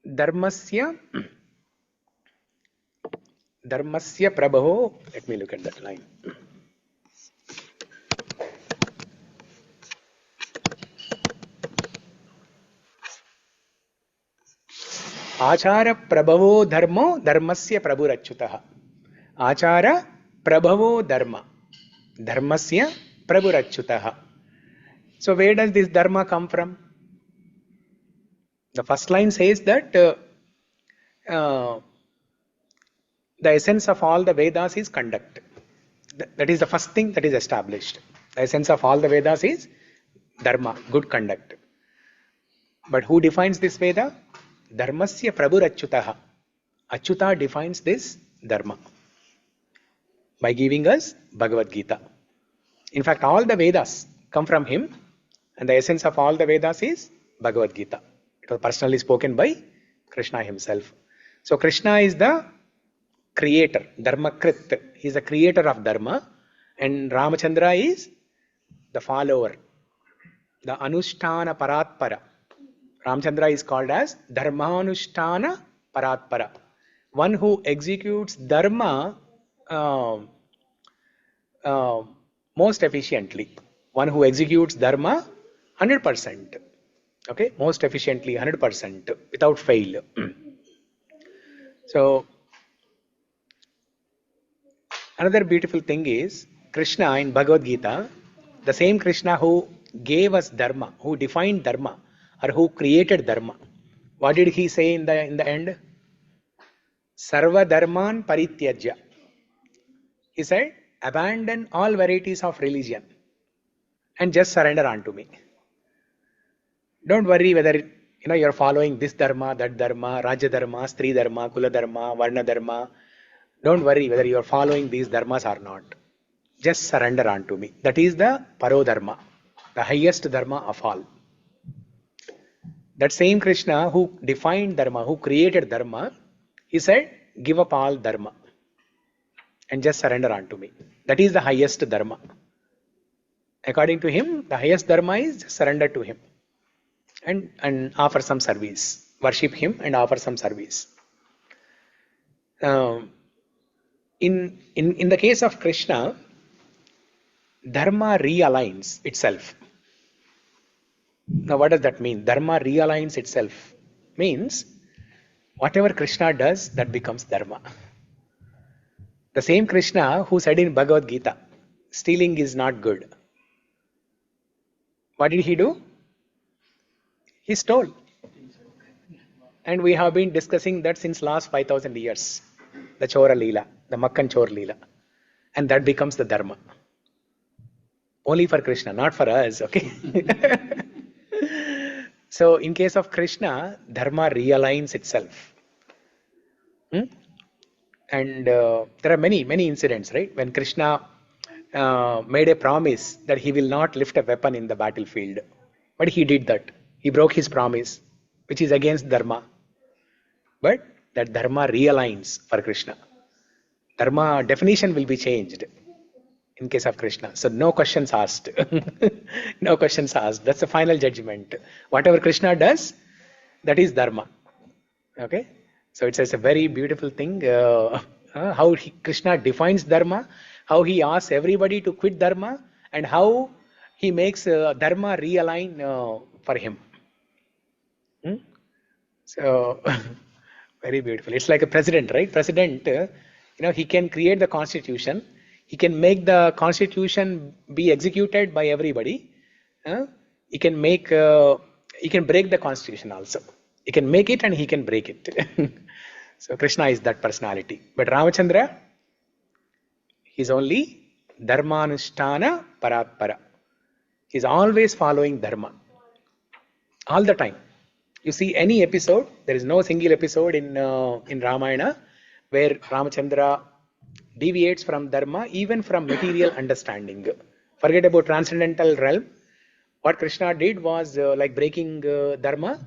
Dharmasya prabhavo. Let me look at that line. Achara prabhavo dharmo dharmasya prabhurachyutah. Achara prabhavo dharma dharmasya prabhurachyutah. So where does this dharma come from? The first line says that the essence of all the Vedas is conduct. That is the first thing that is established. The essence of all the Vedas is dharma, good conduct. But who defines this Veda? Dharmasya prabhurachyutah. Achyuta defines this dharma by giving us Bhagavad Gita. In fact, all the Vedas come from him, and the essence of all the Vedas is Bhagavad Gita. It was personally spoken by Krishna himself. So Krishna is the creator, Dharmakrit. He is the creator of Dharma, and Ramachandra is the follower, the Anushtana Paratpara. Ramachandra is called as Dharmanushtana Paratpara, one who executes Dharma most efficiently, one who executes Dharma 100%. Okay, most efficiently, 100%, without fail. So, another beautiful thing is Krishna in Bhagavad Gita, the same Krishna who gave us Dharma, who defined Dharma, or who created Dharma. What did he say in the end? Sarva Dharman Parityajya. He said, abandon all varieties of religion and just surrender unto me. Don't worry whether you're following this dharma, that dharma, Raja dharma, Stri dharma, Kula dharma, Varna dharma. Don't worry whether you're following these dharmas or not. Just surrender unto me. That is the Paro dharma, the highest dharma of all. That same Krishna who defined dharma, who created dharma, he said, give up all dharma and just surrender unto me. That is the highest dharma. According to him, the highest dharma is just surrender to him and offer some service. Worship him and offer some service. In the case of Krishna, dharma realigns itself. Now what does that mean? Dharma realigns itself. Means whatever Krishna does, that becomes dharma. The same Krishna who said in Bhagavad Gita, stealing is not good. What did he do? He stole. And we have been discussing that since last 5,000 years. The Chora Leela, the Makkan Chor Leela. And that becomes the dharma. Only for Krishna, not for us, okay? So in case of Krishna, dharma realigns itself. And there are many incidents, right? When Krishna made a promise that he will not lift a weapon in the battlefield. But he did that. He broke his promise, which is against dharma. But that dharma realigns for Krishna. Dharma definition will be changed in case of Krishna. So no questions asked. No questions asked. That's the final judgment. Whatever Krishna does, that is dharma. Okay? So it's a very beautiful thing. How Krishna defines dharma, how he asks everybody to quit dharma, and how he makes dharma realign for him. So very beautiful. It's like a president, right? President, he can create the constitution. He can make the constitution be executed by everybody. He can break the constitution also. He can make it and he can break it. So Krishna is that personality. But Ramachandra, he's only Dharmanushtana Paratpara. He's always following Dharma. All the time. You see any episode, there is no single episode in Ramayana where Ramachandra deviates from Dharma, even from material understanding. Forget about transcendental realm. What Krishna did was like breaking Dharma,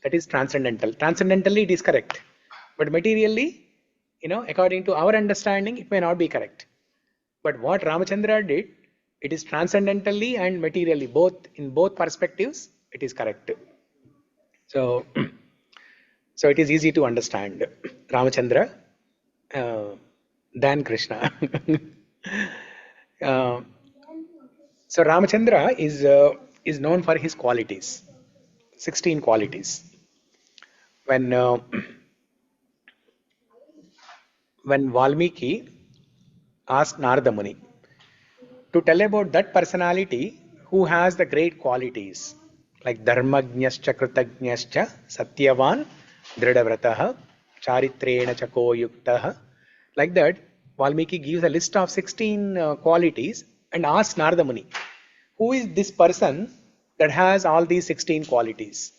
that is transcendental. Transcendentally, it is correct. But materially, according to our understanding, it may not be correct. But what Ramachandra did, it is transcendentally and materially, in both perspectives, it is correct. So it is easy to understand Ramachandra than Krishna. So Ramachandra is known for his qualities, 16 qualities. When Valmiki asked Narada Muni to tell about that personality who has the great qualities like Dharmajñascha Kritajñascha Satyavan Dridavratah Charitrena Chako Yuktaha, like that, Valmiki gives a list of 16 qualities and asks Narada Muni, who is this person that has all these 16 qualities?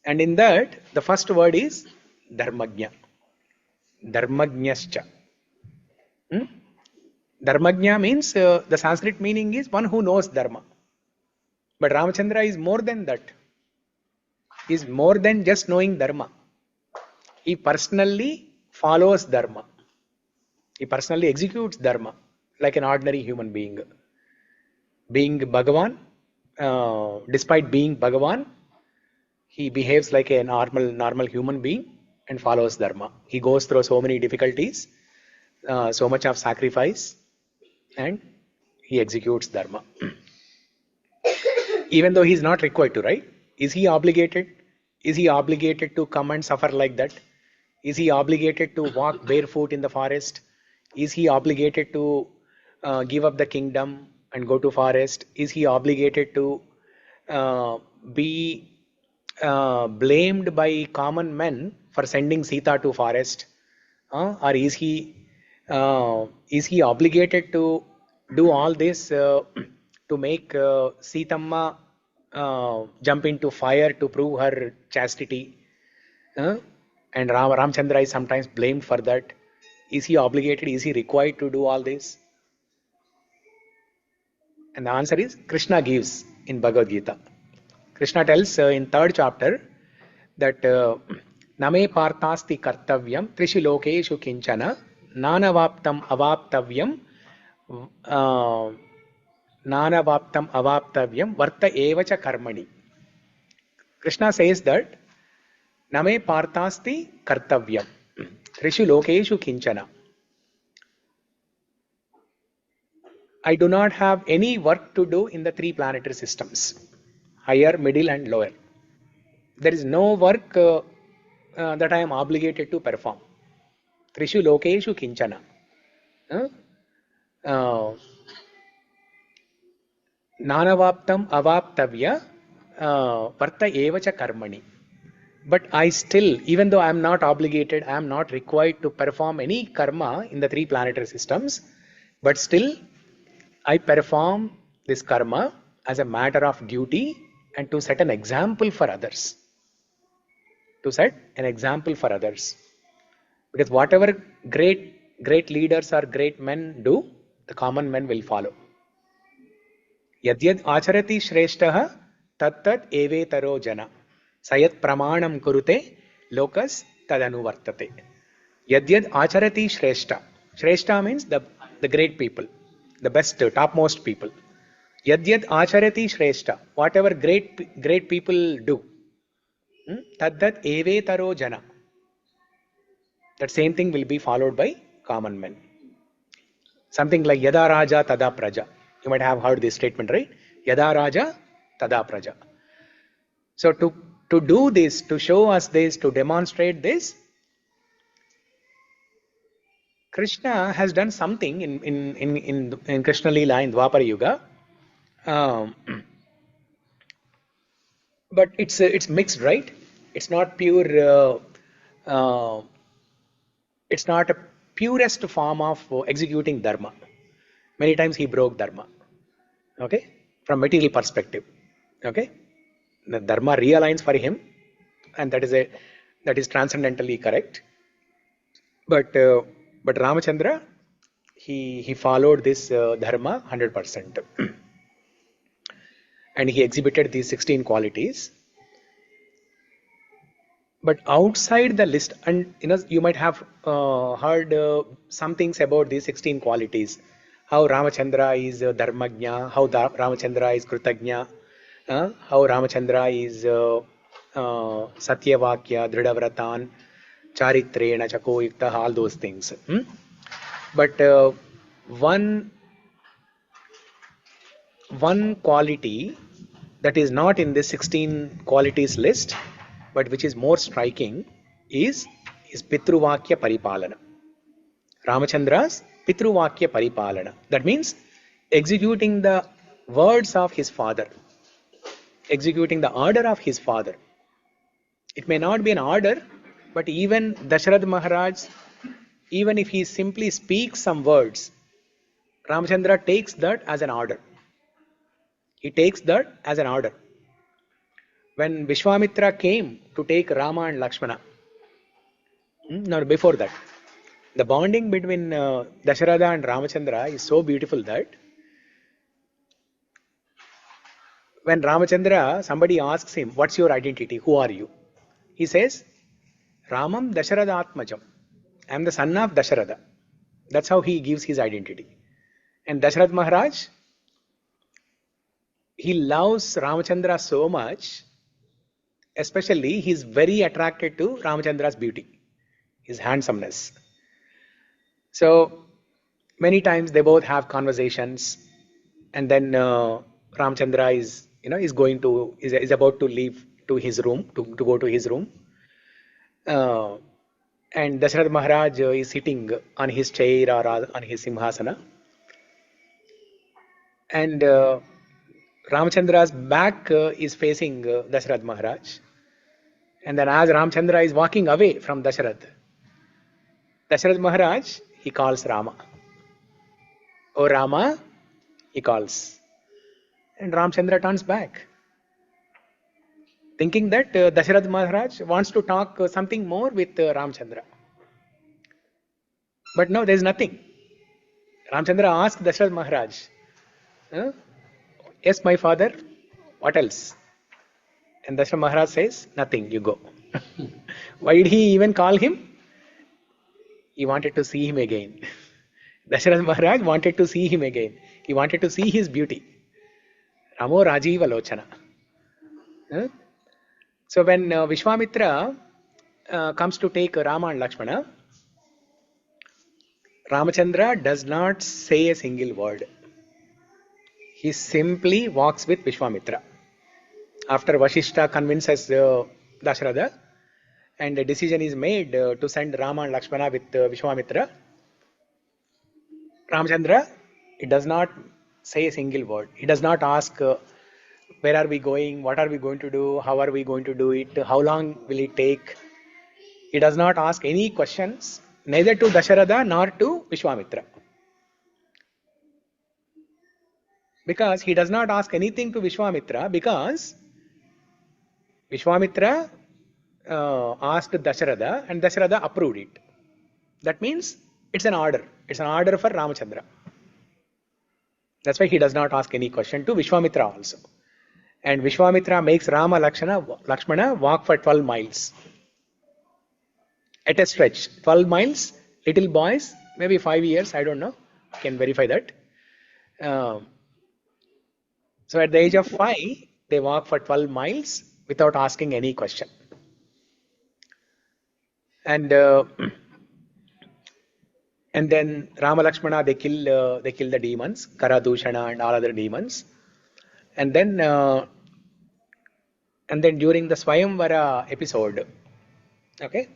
And in that, the first word is Dharmajña. Dharmajñascha. Dharmajña means, the Sanskrit meaning is one who knows Dharma. But Ramachandra is more than that. He is more than just knowing Dharma. He personally follows Dharma. He personally executes Dharma like an ordinary human being. Being Bhagavan, despite being Bhagavan, he behaves like a normal human being and follows Dharma. He goes through so many difficulties, so much of sacrifice, and he executes Dharma. Even though he is not required to, right? Is he obligated? Is he obligated to come and suffer like that? Is he obligated to walk barefoot in the forest? Is he obligated to give up the kingdom and go to forest? Is he obligated to be blamed by common men for sending Sita to forest? Or is he obligated to do all this to make Sitamma jump into fire to prove her chastity? And Ramchandra is sometimes blamed for that. Is he obligated? Is he required to do all this? And the answer is Krishna gives in Bhagavad Gita. Krishna tells in 3rd chapter that Name partasti kartavyam trishi lokeshu kinchana nanavaptam avaptavyam varta evacha karmani. Krishna says that Name partasti kartavyam trishu lokeshu kinchana. I do not have any work to do in the 3 planetary systems, higher, middle and lower. There is no work that I am obligated to perform. Trishu lokeshu kinchana. Nanavaptam avaptavya varta evacha karmani. But I still, even though I am not obligated, I am not required to perform any karma in the 3 planetary systems, but still I perform this karma as a matter of duty and to set an example for others. To set an example for others. Because whatever great leaders or great men do, the common men will follow. Yadyad acharati shreshtaha tattat evetaro jana. Sayat pramanam kurute lokas tadanuvartate. Yadyad acharati shreshta. Shreshta means the great people, the best, topmost people. Yadyad acharati shreshta. Whatever great people do. Taddat evetaro jana. That same thing will be followed by common men. Something like Yada Raja Tada Praja. You might have heard this statement, right? Yada Raja Tada Praja. So to do this, to show us this, to demonstrate this, Krishna has done something in Krishna Leela in Dwapara Yuga. But it's mixed, right? It's not pure. It's not a purest form of executing dharma. Many times he broke dharma. Okay, from material perspective. Okay, the dharma realigns for him, and that is transcendentally correct. But Ramachandra, he followed this dharma 100%, and he exhibited these 16 qualities. But outside the list, and you might have heard some things about these 16 qualities. How Ramachandra is Dharmajna, how Ramachandra is Kritagna, how Ramachandra is Satyavakya, Dridhavratan, Charitrena, Chakoyukta, all those things. But one quality that is not in this 16 qualities list, but which is more striking, is pitṛ-vākya paripālana. Ramachandra's pitṛ-vākya paripālana. That means executing the words of his father, executing the order of his father. It may not be an order, but even Dasharatha Maharaj, even if he simply speaks some words, Ramachandra takes that as an order. He takes that as an order. When Vishwamitra came to take Rama and Lakshmana, now before that, the bonding between Dasharatha and Ramachandra is so beautiful that when Ramachandra, somebody asks him, "What's your identity? Who are you?" He says, "Ramam Dasharathatmajam. I am the son of Dasharatha." That's how he gives his identity. And Dasharatha Maharaj, he loves Ramachandra so much. Especially, he is very attracted to Ramachandra's beauty, his handsomeness. So many times they both have conversations, and then Ramachandra is about to leave to his room, to go to his room, and Dasharatha Maharaj is sitting on his chair or on his simhasana, and Ramachandra's back is facing Dasharatha Maharaj. And then as Ramachandra is walking away from Dasharatha Maharaj, he calls Rama. "Oh Rama," he calls. And Ramachandra turns back, thinking that Dasharatha Maharaj wants to talk something more with Ramachandra. But no, there is nothing. Ramachandra asks Dasharatha Maharaj, "Yes, my father, what else?" And Dasharatha Maharaj says, "Nothing, you go." Why did he even call him? He wanted to see him again. Dasharatha Maharaj wanted to see him again. He wanted to see his beauty. Ramo Rajiva Lochana. So when Vishwamitra comes to take Rama and Lakshmana, Ramachandra does not say a single word. He simply walks with Vishwamitra. After Vashishta convinces Dasharatha, and the decision is made to send Rama and Lakshmana with Vishwamitra, Ramachandra, he does not say a single word. He does not ask where are we going, what are we going to do, how are we going to do it, how long will it take. He does not ask any questions, neither to Dasharatha nor to Vishwamitra. Because he does not ask anything to Vishwamitra, because Vishwamitra asked Dasharatha and Dasharatha approved it. That means it's an order. It's an order for Ramachandra. That's why he does not ask any question to Vishwamitra also. And Vishwamitra makes Rama Lakshmana walk for 12 miles. At a stretch, 12 miles, little boys, maybe 5 years, I don't know, I can verify that. So at the age of 5, they walk for 12 miles without asking any question. And then Rama Lakshmana, they kill the demons, Karadushana and all other demons. And then during the Swayamvara episode, okay,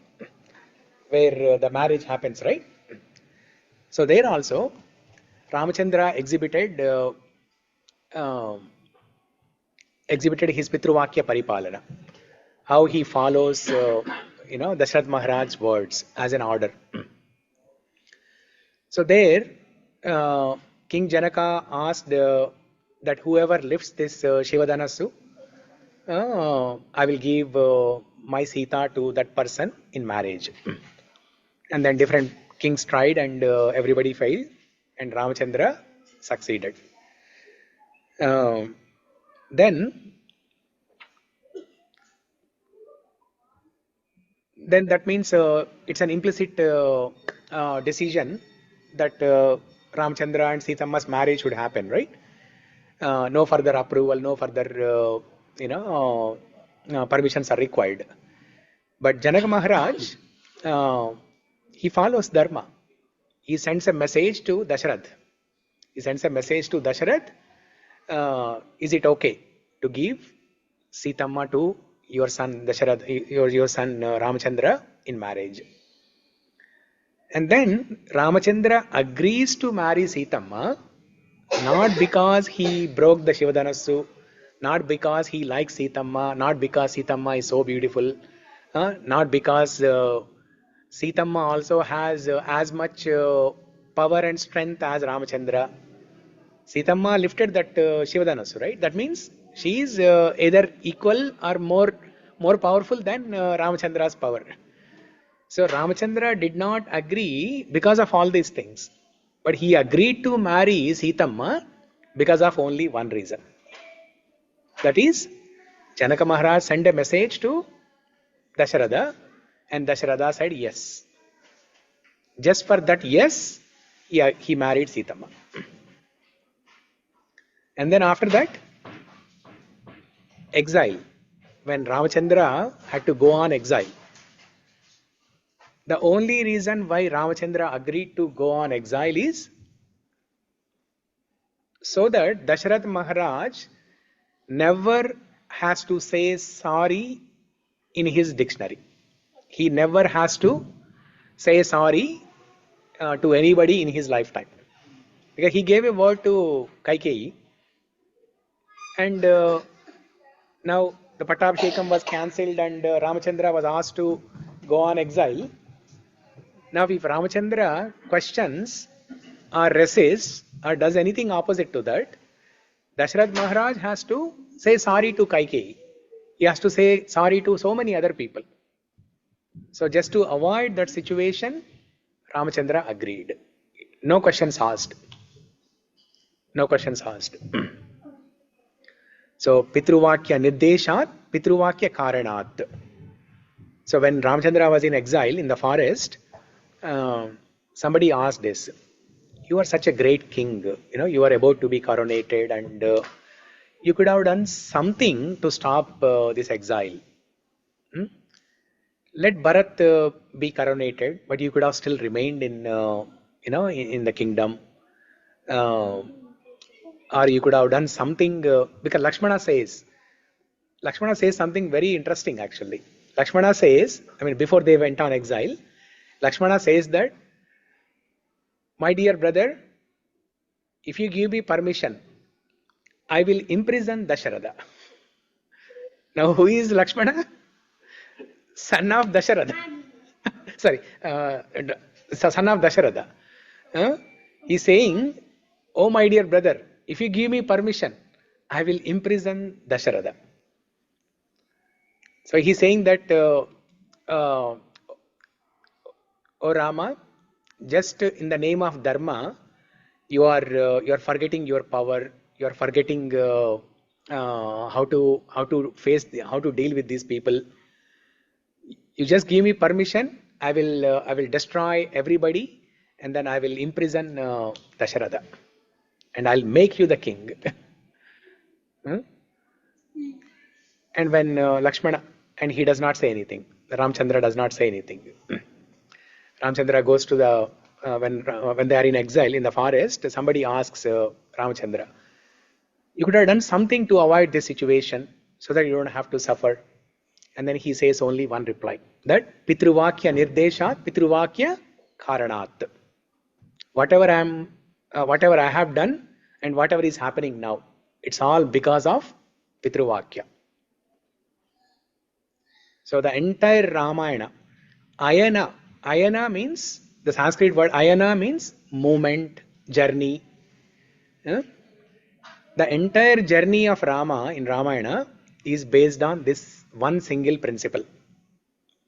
where the marriage happens, right? So there also, Ramachandra exhibited his pitṛ-vākya paripālana. how he follows, Dasharatha Maharaj's words as an order. So there, King Janaka asked that whoever lifts this Shivadanasu, I will give my Sita to that person in marriage. And then different kings tried and everybody failed, and Ramachandra succeeded. Then that means it's an implicit decision that Ramachandra and Sita's marriage should happen, right? No further approval, no further permissions are required. But Janaka Maharaj, he follows Dharma. He sends a message to Dasharatha. Is it okay to give Sitama to your son Dasharatha, your son Ramachandra in marriage? And then Ramachandra agrees to marry Sitama, not because he broke the Shivadanasu, not because he likes Sitama, not because Sitama is so beautiful, not because Sitama also has as much power and strength as Ramachandra. Sitama lifted that Shivadanasu, right? That means she is either equal or more powerful than Ramachandra's power. So Ramachandra did not agree because of all these things, but he agreed to marry Sitama because of only one reason. That is, Janaka Maharaj sent a message to Dasharatha, and Dasharatha said yes. Just for that yes, he married Sitama. And then after that, exile. When Ramachandra had to go on exile, the only reason why Ramachandra agreed to go on exile is so that Dasharatha Maharaj never has to say sorry in his dictionary. He never has to say sorry to anybody in his lifetime. Because he gave a word to Kaikeyi, and now the Pattabhishekam was cancelled and Ramachandra was asked to go on exile. Now if Ramachandra questions or resists or does anything opposite to that, Dasharatha Maharaj has to say sorry to Kaikeyi. He has to say sorry to so many other people. So just to avoid that situation, Ramachandra agreed. No questions asked. No questions asked. So pitṛ-vākya nirdeshāt, pitṛ-vākya kāranāt. So when Ramachandra was in exile in the forest, somebody asked this: "You are such a great king. You are about to be coronated, and you could have done something to stop this exile. Let Bharat be coronated, but you could have still remained in the kingdom, or you could have done something." Because Lakshmana says something very interesting actually. Lakshmana says, before they went on exile, Lakshmana says that, "My dear brother, if you give me permission, I will imprison Dasharatha." Now who is Lakshmana? Son of Dasharatha. Sorry, son of Dasharatha. He's saying, "Oh my dear brother, if you give me permission, I will imprison Dasharatha." So he's saying that, "Oh Rama, just in the name of Dharma, you are forgetting your power. You are forgetting how to deal with these people. You just give me permission. I will destroy everybody, and then I will imprison Dasharatha, and I'll make you the king." And when Lakshmana, and he does not say anything. Ramchandra does not say anything. Ramchandra goes to the when they are in exile in the forest. Somebody asks Ramchandra, "You could have done something to avoid this situation so that you don't have to suffer." And then he says only one reply, that pitṛ-vākya nirdeshāt, pitṛ-vākya kāranāt. Whatever I have done and whatever is happening now, it's all because of pitṛ-vākya. So the entire Ramayana, ayana means, the Sanskrit word ayana means movement, journey. The entire journey of Rama in Ramayana is based on this one single principle.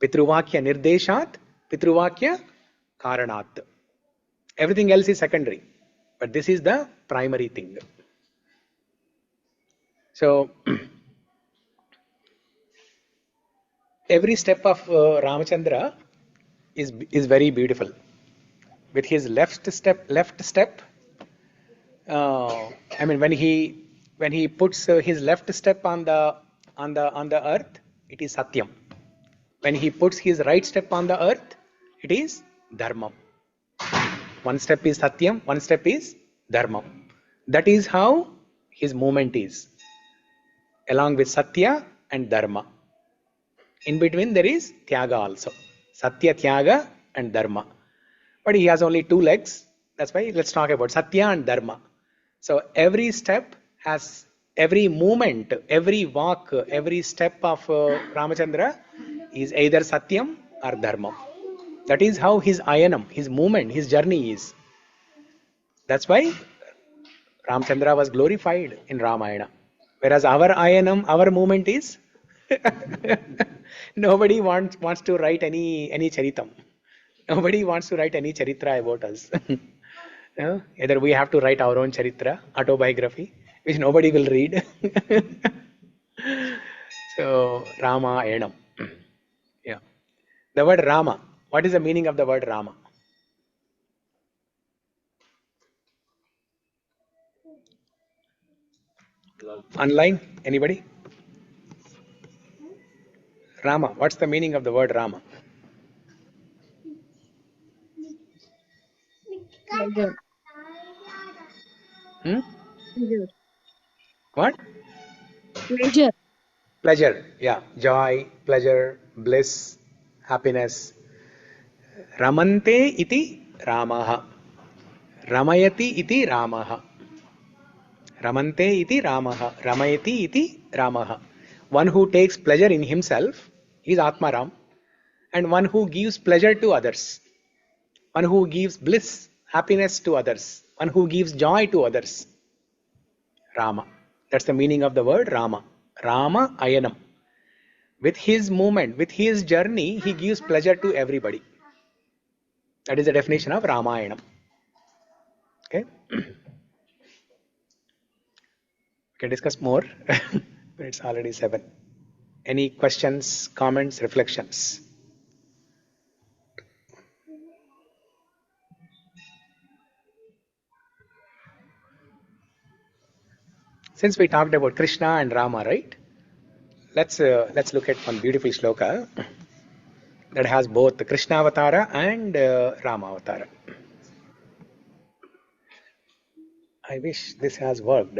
Pitṛ-vākya nirdeshāt, pitṛ-vākya kāranāt. Everything else is secondary, but this is the primary thing. So every step of Ramachandra is very beautiful. With his left step, I mean, when he puts his left step on the earth, it is Satyam. When he puts his right step on the earth, it is Dharma. One step is Satyam, one step is Dharma. That is how his movement is, along with Satya and Dharma. In between there is Tyaga also. Satya, Tyaga and Dharma. But he has only two legs. That's why let's talk about Satya and Dharma. So every step has, every movement, every walk, every step of Ramachandra is either Satyam or Dharma. That is how his ayanam, his movement, his journey is. That's why Ramachandra was glorified in Ramayana. Whereas our ayanam, our movement is nobody wants to write any charitam. Nobody wants to write any charitra about us. Either we have to write our own charitra, autobiography, which nobody will read. So Ramayanam. Yeah. The word Rama. What is the meaning of the word Rama? Online? Anybody? Rama. What's the meaning of the word Rama? Pleasure. Hmm? Pleasure. What? Pleasure. Pleasure. Yeah. Joy, pleasure, bliss, happiness. Ramante iti Ramaha. Ramayati iti Ramaha. Ramante iti Ramaha. Ramayati iti Ramaha. One who takes pleasure in himself is Atmaram, and one who gives pleasure to others. One who gives bliss, happiness to others. One who gives joy to others. Rama. That's the meaning of the word Rama. Rama Ayanam. With his movement, with his journey, he gives pleasure to everybody. That is the definition of Ramayanam. Okay? We can discuss more, but it's already 7. Any questions, comments, reflections? Since we talked about Krishna and Rama, right? Let's look at one beautiful shloka that has both the Krishna Avatara and Rama Avatara. I wish this has worked.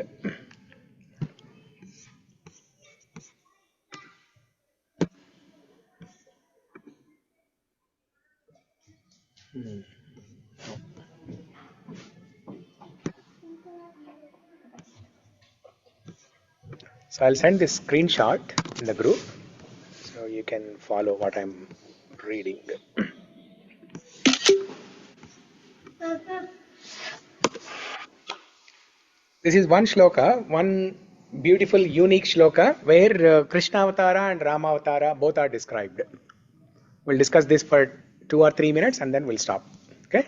So I'll send this screenshot in the group so you can follow what I'm reading. This is one shloka, one beautiful, unique shloka where Krishna Avatara and Rama Avatara both are described. We'll discuss this for 2 or 3 minutes and then we'll stop. Okay?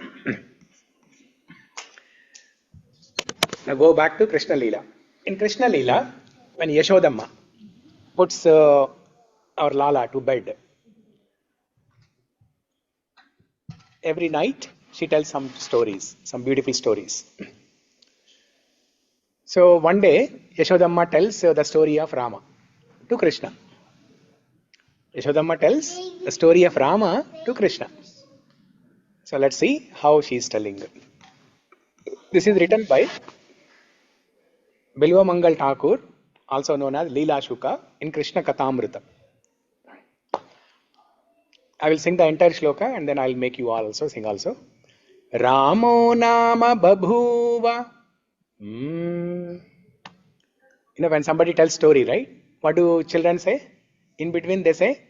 Now go back to Krishna Leela. In Krishna Leela, when Yashodamma puts our Lala to bed, every night she tells some stories, some beautiful stories. So one day, Yashodamma tells the story of Rama to Krishna. Yashodamma tells the story of Rama to Krishna. So let's see how she is telling. This is written by Bilva Mangal Thakur, also known as Leela Shuka, in Krishna Kathamrita. I will sing the entire shloka and then I'll make you all also sing also. Ramo nama babhuva. You know, when somebody tells story, right? What do children say? In between they say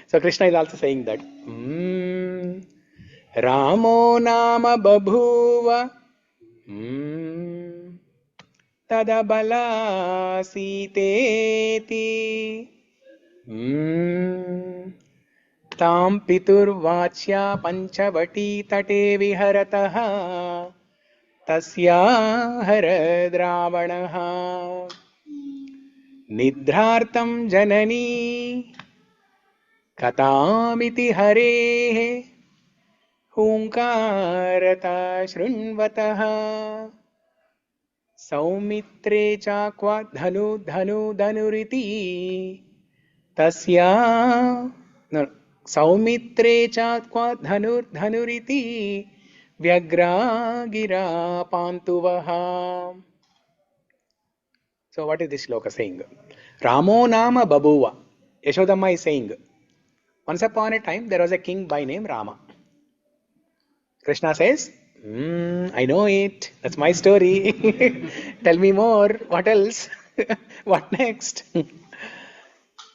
So Krishna is also saying that. Ramo nama babhuva tadabala siteti tam pitṛ-vākya panchavati tate viharataha tasya harad ravanaha nirdeshāt janani katāmiti harehe hūṅkārata śrunvataha saumitre chakva dhanu dhanu dhanuriti tasya no, saumitre chakva dhanur dhanuriti vyagra gira pantuvaha. So what is this shloka saying? Ramo nama babuva. Yashodamma is saying, once upon a time there was a king by name Rama. Krishna says, I know it. That's my story. Tell me more. What else? What next?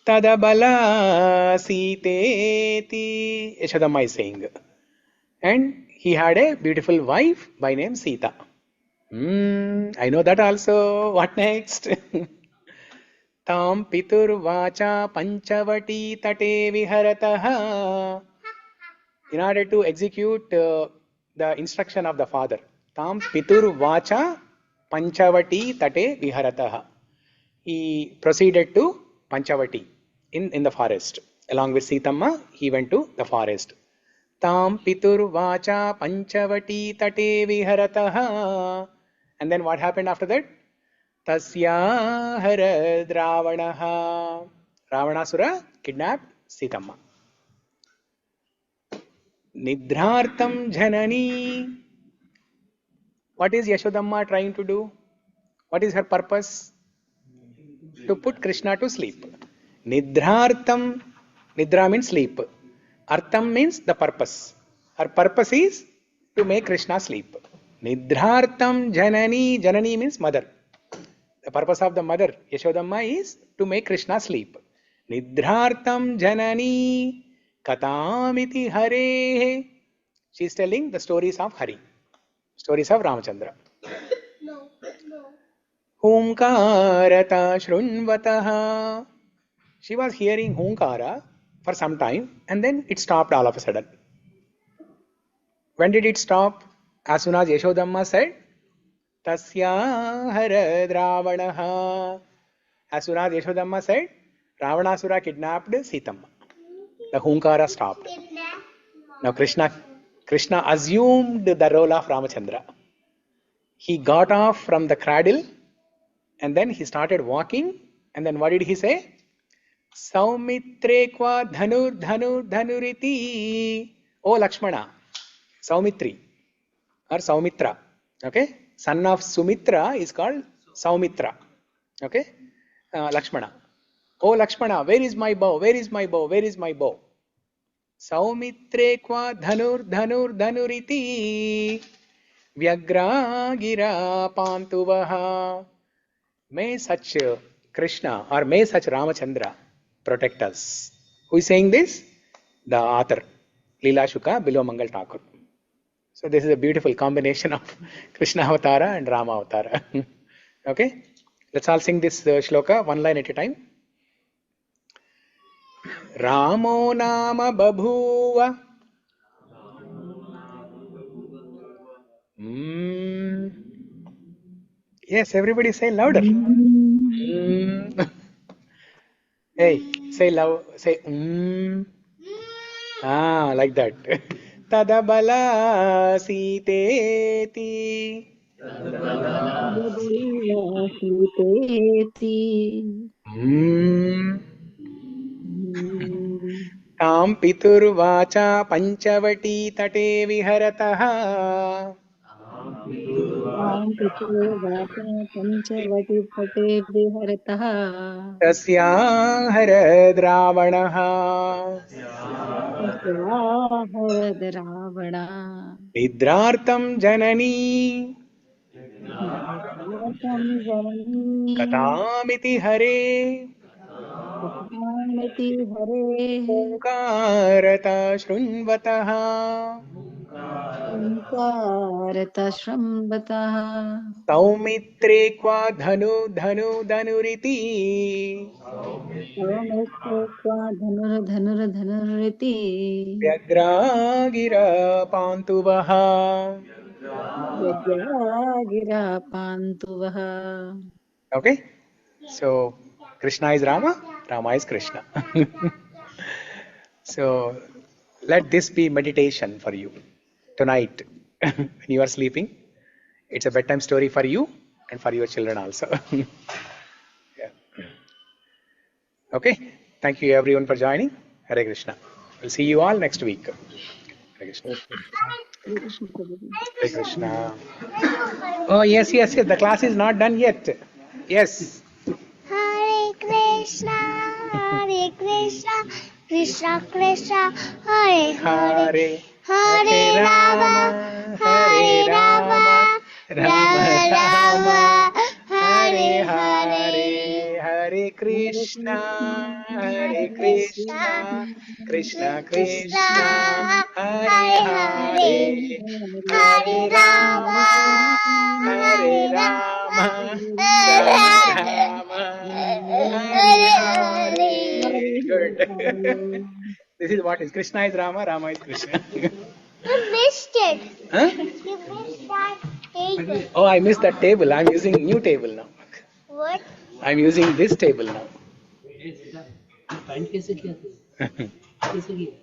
Tadabala siteti. Yashodamma is saying. And he had a beautiful wife by name Sita. I know that also. What next? Tam pitṛ-vākya panchavati tate viharataha. In order to execute the instruction of the father, tam pitṛ-vākya panchavati tate viharataha. He proceeded to Panchavati in the forest. Along with Sitamma, he went to the forest. Tam pitṛ-vākya panchavati tate viharataha. And then what happened after that? Tasya harad ravanaha. Ravanasura kidnapped Sitamma. Nirdeshāt janani. What is Yashodamma trying to do? What is her purpose? To put Krishna to sleep. Nirdeshāt. Nidra means sleep. Artham means the purpose. Her purpose is to make Krishna sleep. Nirdeshāt janani. Janani means mother. The purpose of the mother, Yashodamma, is to make Krishna sleep. Nirdeshāt janani katāmiti harehe. She is telling the stories of Hari, stories of Ramachandra. Hūṅkārata śrunvataha. She was hearing Hūṅkara for some time and then it stopped all of a sudden. When did it stop? As soon as Yashodamma said, Tasya harad ravanaha. As soon as Yashodamma said, Ravanasura kidnapped Sitamma. The Hūṅkara stopped. Now Krishna assumed the role of Ramachandra. He got off from the cradle and then he started walking. And then what did he say? Saumitre kwa dhanur dhanur dhanuriti. Oh Lakshmana. Saumitri or Saumitra. Okay. Son of Sumitra is called Saumitra. Okay. Lakshmana. Oh Lakshmana, where is my bow? Where is my bow? Where is my bow? Saumitre kwa dhanur dhanur dhanuriti vyagra gira pantuvaha. May such Krishna or may such Ramachandra protect us. Who is saying this? The author, Leela Shuka, Bilo Mangal Thakur. So this is a beautiful combination of Krishna Avatara and Rama Avatara. Okay, let's all sing this shloka one line at a time. Ramo nama babhuva. Yes, everybody say louder. Hey, say loud. Say like that. Tadabala siteti. Tam pitṛ-vākya panchavati tate viharataha. Tasya harad ravanaha. Nirdeshāt janani katāmiti hare कृष्णामिति हरेः ओङ्कारता शृण्वतः ओङ्कारतः शृण्वतः सौमित्रे क्वा धनुरिति सौमित्रे क्वा धनुर्धनुर्धनुरिति व्यग्रागिरा पान्तुवः. व्यग्रागिरा पान्तुवः. Okay, so Krishna is Rama, Rama is Krishna. So let this be meditation for you tonight when you are sleeping. It's a bedtime story for you and for your children also. Yeah. Okay, thank you everyone for joining. Hare Krishna. We'll see you all next week. Hare Krishna. Hare Krishna. Oh yes. The class is not done yet. Yes. Hare Krishna, Krishna Krishna, Hare Hare, Hare Rama, Rama Rama, Hare Hare, Hare Krishna, Krishna Krishna, Hare Hare, Hare Rama, Hare Rama, Rama, Hare Hare. Good. This is what is Krishna is Rama, Rama is Krishna. You missed it. Huh? You missed that table. Oh, I missed that table. I'm using new table now. What? I'm using this table now.